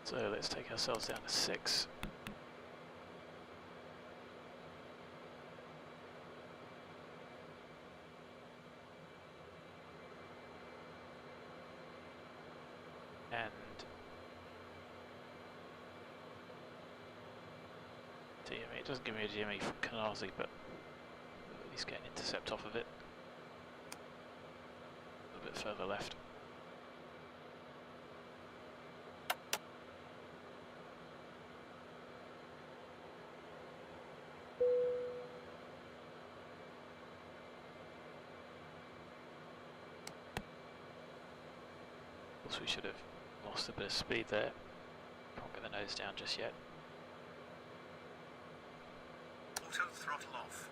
So let's take ourselves down to 6. And DME, it doesn't give me a DME from Canarsie, but at least get an intercept off of it. A little bit further left. course we should have lost a bit of speed there. Can't get the nose down just yet. Auto throttle off.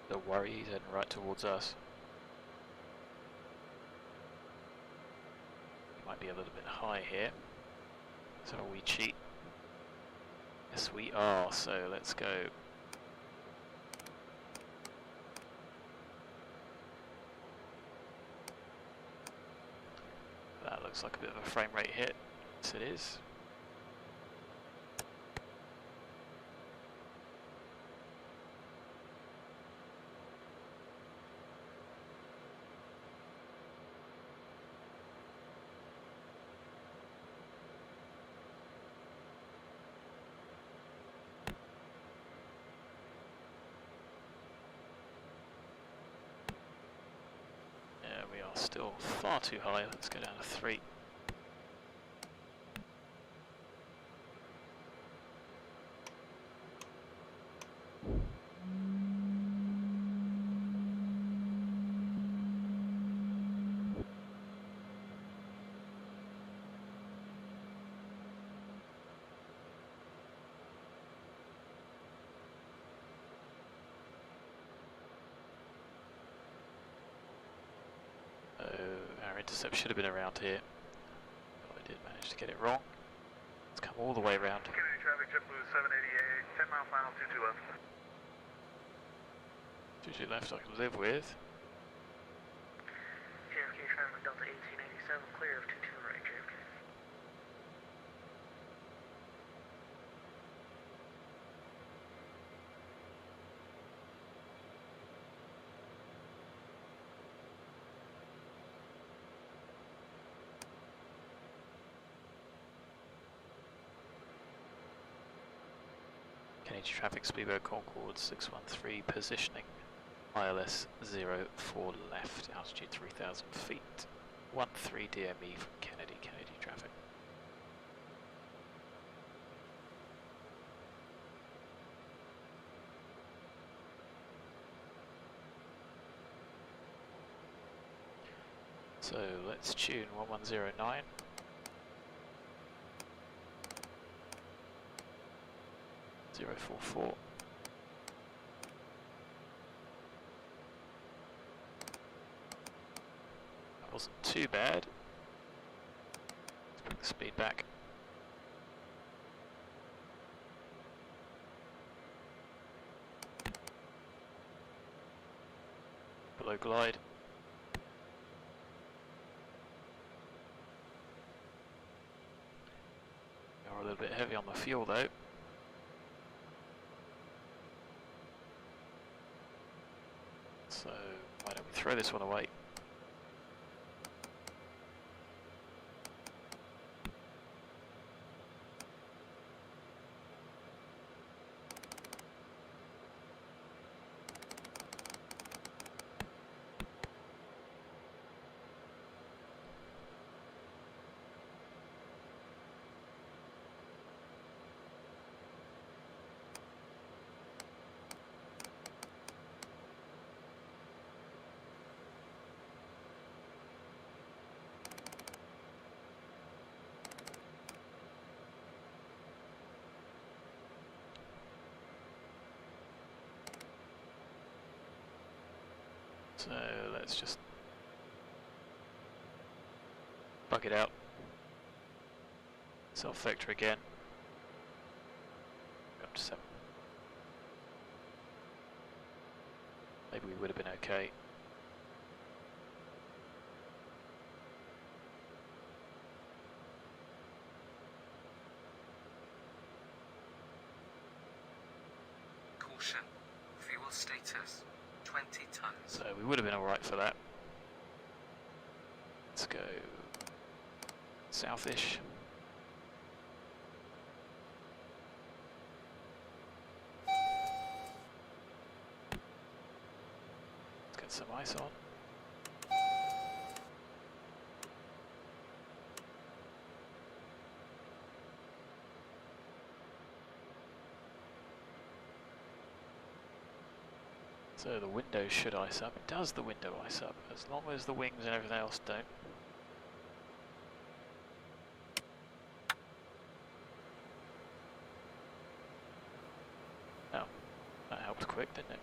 Don't worry, he's heading right towards us. He might be a little bit high here. So we cheat. Yes we are, so let's go. That looks like a bit of a frame rate hit. Yes it is. We are still far too high. Let's go down to 3. Our intercept should have been around here, but I did manage to get it wrong. Let's come all the way around. Kennedy traffic, JetBlue 788, 10 mile final, 22 left. 22 left I can live with. JFK traffic, Delta 1887, clear of 22 right, JFK. Kennedy traffic, Speedboat Concorde 613, positioning ILS 04 left, altitude 3000 feet, 13 DME from Kennedy, Kennedy traffic. So let's tune 1109. Zero 44. That wasn't too bad. Let's bring the speed back. Below glide. We are a little bit heavy on the fuel though. So why don't we throw this one away? So let's just bug it out. Self-vector again. Up to 7. Maybe we would have been okay. Caution. Fuel status. 20 tons. So we would have been alright for that. Let's go southish. some ice on. So the window should ice up. Does the window ice up? As long as the wings and everything else don't. Oh, that helped quick, didn't it?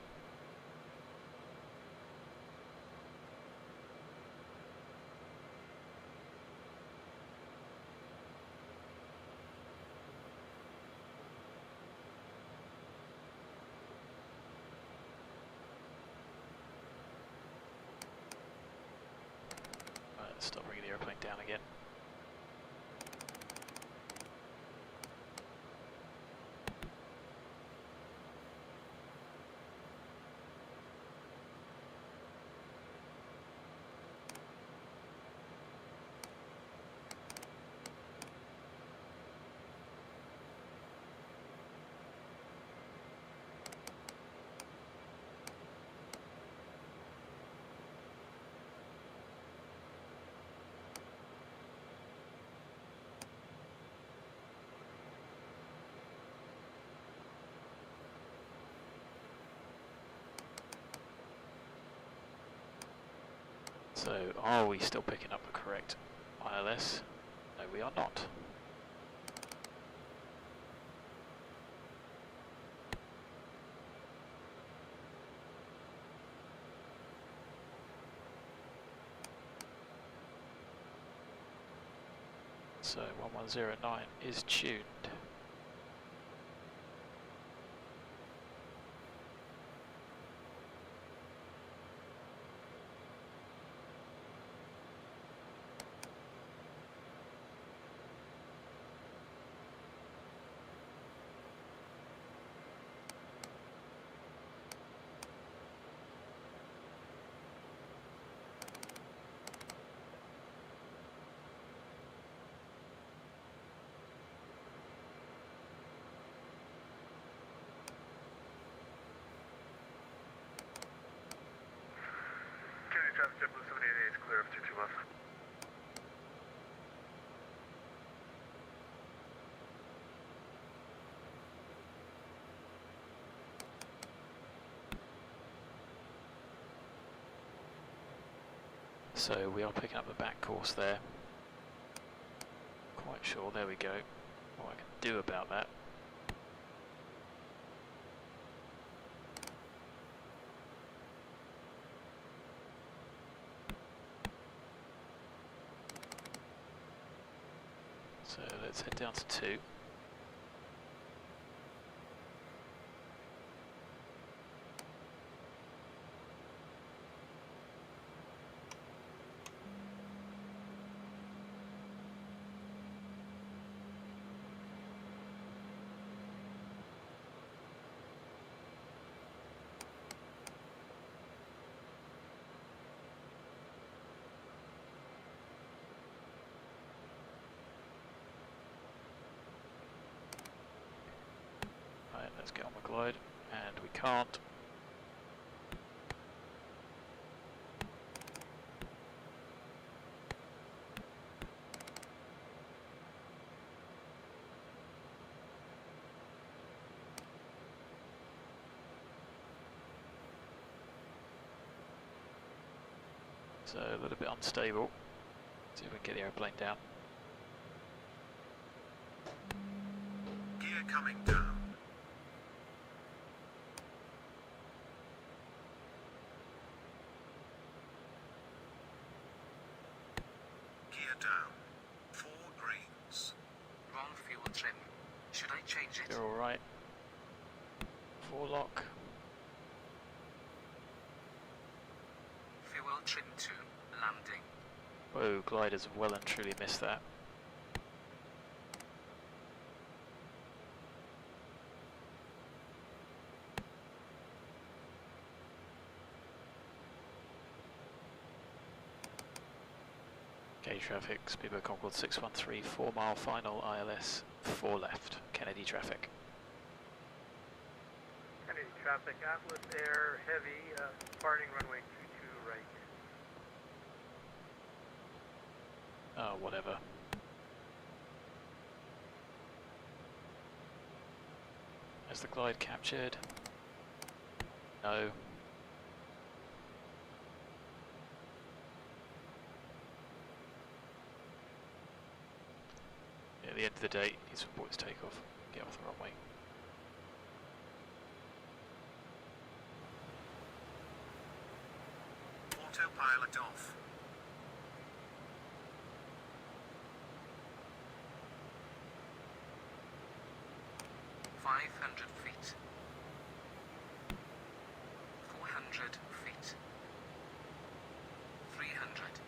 Stop bringing the airplane down again. So, are we still picking up the correct ILS? No, we are not. So, 1109 is tuned. Traffic JetBlue 788 is clear of 22 left. So we are picking up the back course there. Quite sure, there we go. What I can do about that. So let's head down to 2. Let's get on the glide, and we can't. So a little bit unstable. See if we can get the airplane down. Gear coming down. Down. 4 greens. Wrong fuel trim. Should I change it? You're alright. 4 lock. Fuel trim to landing. Whoa, gliders have well and truly missed that. Gauge traffic, Speedboat Concorde 613, 4 mile final, ILS 4 left, Kennedy traffic. Kennedy traffic, Atlas Air Heavy, departing runway right. Oh, whatever. Has the glide captured? No. At the end of the day, he needs to report his takeoff. Get off the runway. Autopilot off. Feet. 400 feet. 300.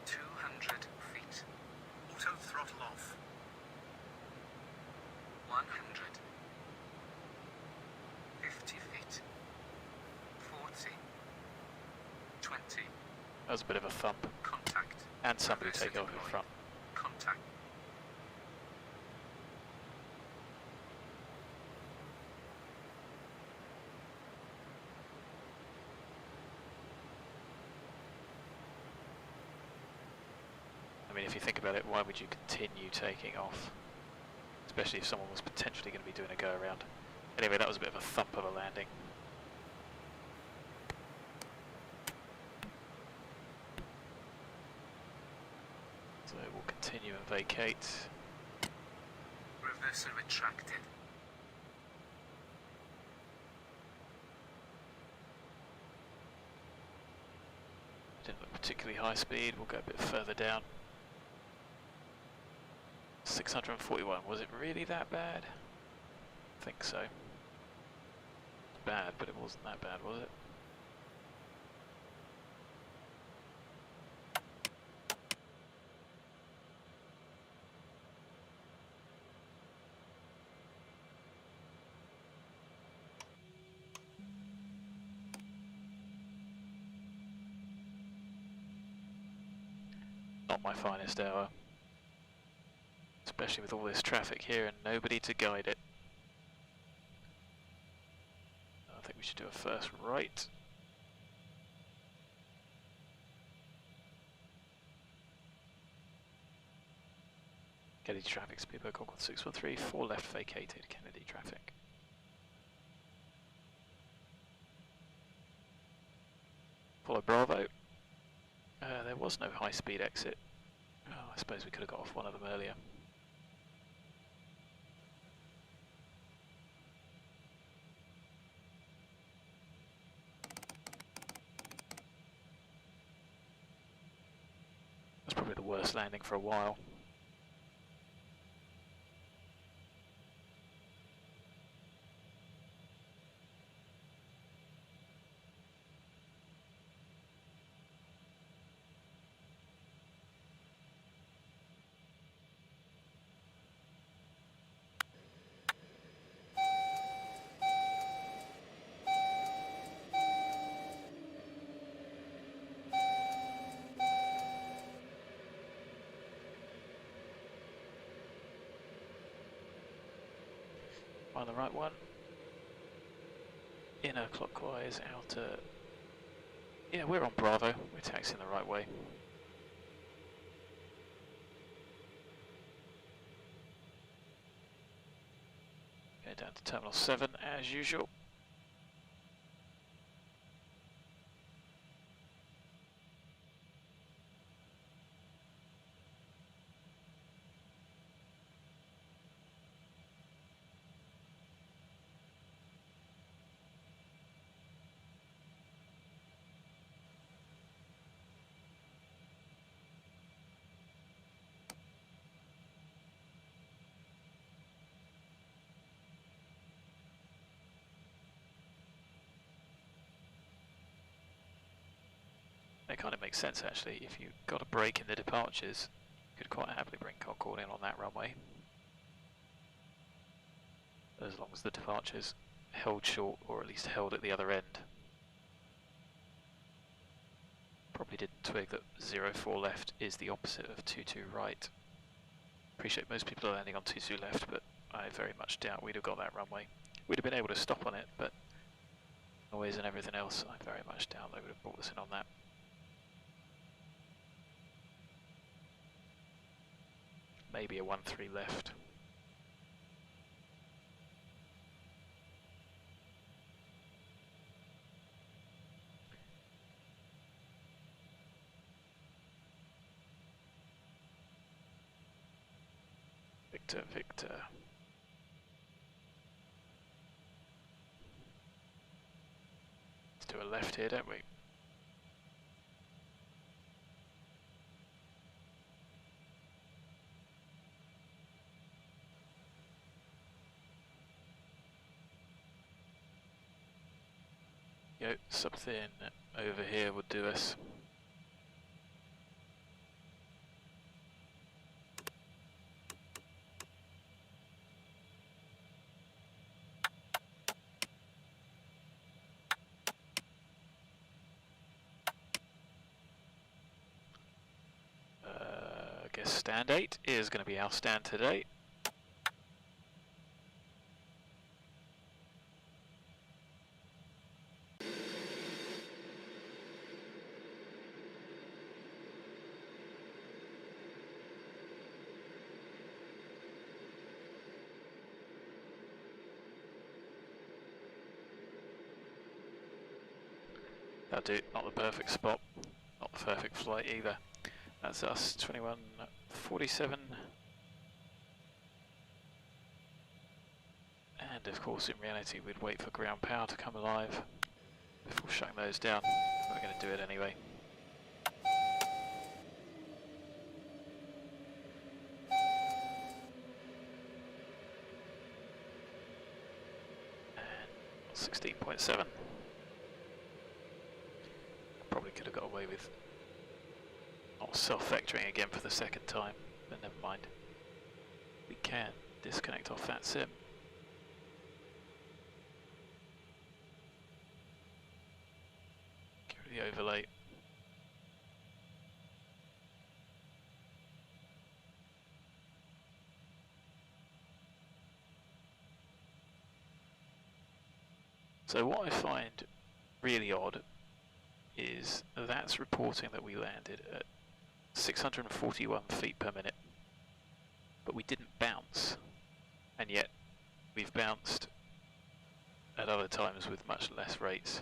200 feet. Auto throttle off. 100. 50 feet. 40. 20. That was a bit of a thump. Contact. And somebody Reverse take off in deployed. front. Contact. I mean, if you think about it, why would you continue taking off? Especially if someone was potentially going to be doing a go-around. Anyway, that was a bit of a thump of a landing. So we'll continue and vacate. Reverser retracted. Didn't look particularly high speed, we'll go a bit further down. 641, was it really that bad? I think so. It's bad, but it wasn't that bad, was it? Not my finest hour. Especially with all this traffic here and nobody to guide it. I think we should do a first right. Kennedy traffic, speedboat Concorde 613, 4 left vacated, Kennedy traffic. Follow Bravo. There was no high speed exit. Oh, I suppose we could have got off one of them earlier. That's probably the worst landing for a while. Find the right one. Inner clockwise, outer. Yeah, we're on Bravo. We're taxiing the right way. Go down to Terminal 7 as usual. It kind of makes sense actually. If you got a break in the departures, you could quite happily bring Concorde in on that runway. As long as the departures held short, or at least held at the other end. Probably didn't twig that 04 left is the opposite of 22 right. Appreciate most people are landing on 22 left, but I very much doubt we'd have got that runway. We'd have been able to stop on it, but noise and everything else, I very much doubt they would have brought us in on that. Maybe a 1-3 left. Victor, Victor. Let's do a left here, don't we? Yo, something over here would do us. I guess stand 8 is going to be our stand today. That'll do, not the perfect spot, not the perfect flight either. That's us, 2147. And of course in reality we'd wait for ground power to come alive before shutting those down. We're going to do it anyway. And 16.7. Probably could have got away with not self-vectoring again for the second time, but never mind. We can disconnect off VATSIM. Get rid of the overlay. So what I find really odd is that's reporting that we landed at 641 feet per minute, but we didn't bounce, and yet we've bounced at other times with much less rates.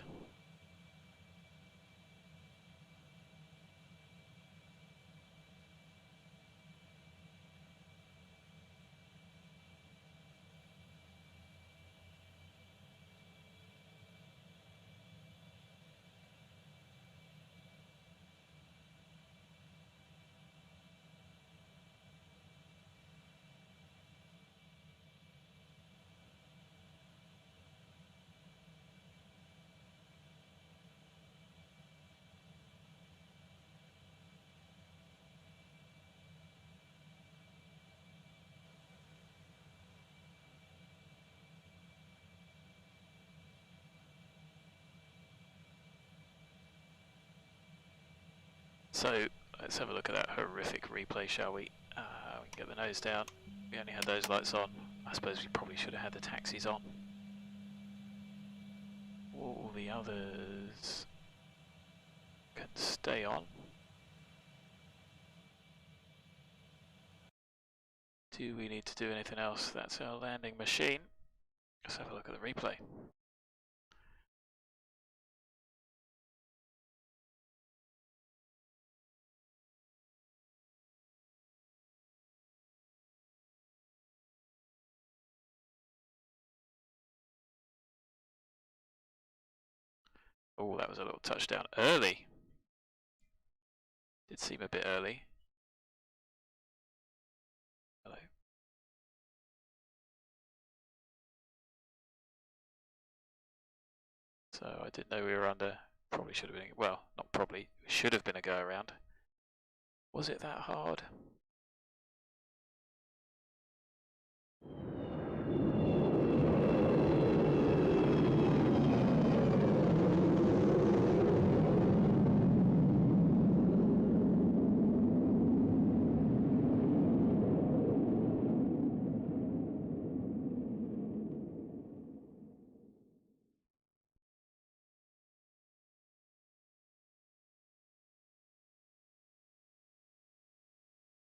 So let's have a look at that horrific replay, shall we? We can get the nose down. We only had those lights on. I suppose we probably should have had the taxis on. All the others can stay on. Do we need to do anything else? That's our landing machine. Let's have a look at the replay. Oh, that was a little touchdown early. Did seem a bit early. Hello. So I didn't know we were under. Probably should have been, well, not probably, should have been a go around. Was it that hard?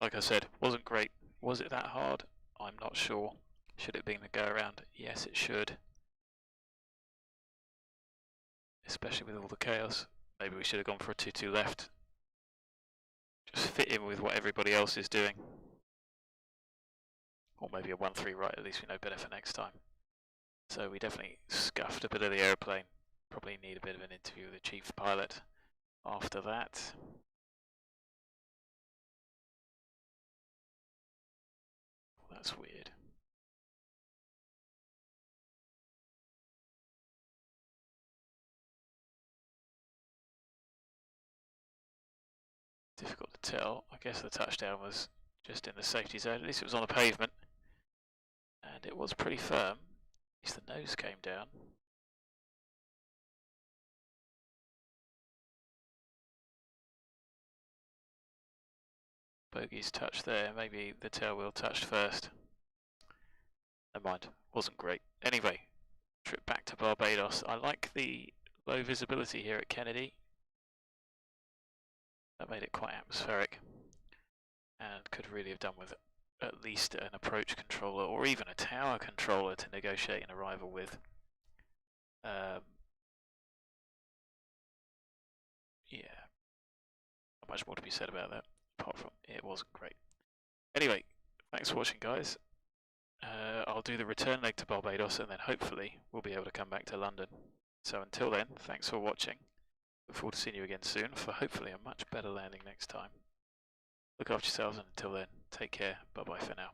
like I said, wasn't great. Was it that hard? I'm not sure. Should it be a go around? Yes, it should. Especially with all the chaos. Maybe we should have gone for a 2-2 left. Just fit in with what everybody else is doing. Or maybe a 1-3 right, at least we know better for next time. So we definitely scuffed a bit of the aeroplane. Probably need a bit of an interview with the chief pilot after that. Oh, that's weird. Difficult to tell. I guess the touchdown was just in the safety zone. At least it was on the pavement. And it was pretty firm. At least the nose came down. Bogey's touch there. Maybe the tail wheel touched first. Never mind. Wasn't great. Anyway, trip back to Barbados. I like the low visibility here at Kennedy. That made it quite atmospheric. And could really have done with at least an approach controller or even a tower controller to negotiate an arrival with. Yeah, not much more to be said about that, apart from it wasn't great. Anyway, thanks for watching, guys. I'll do the return leg to Barbados and then hopefully we'll be able to come back to London. So until then, thanks for watching. Look forward to seeing you again soon for hopefully a much better landing next time. Look after yourselves and until then, take care. Bye bye for now.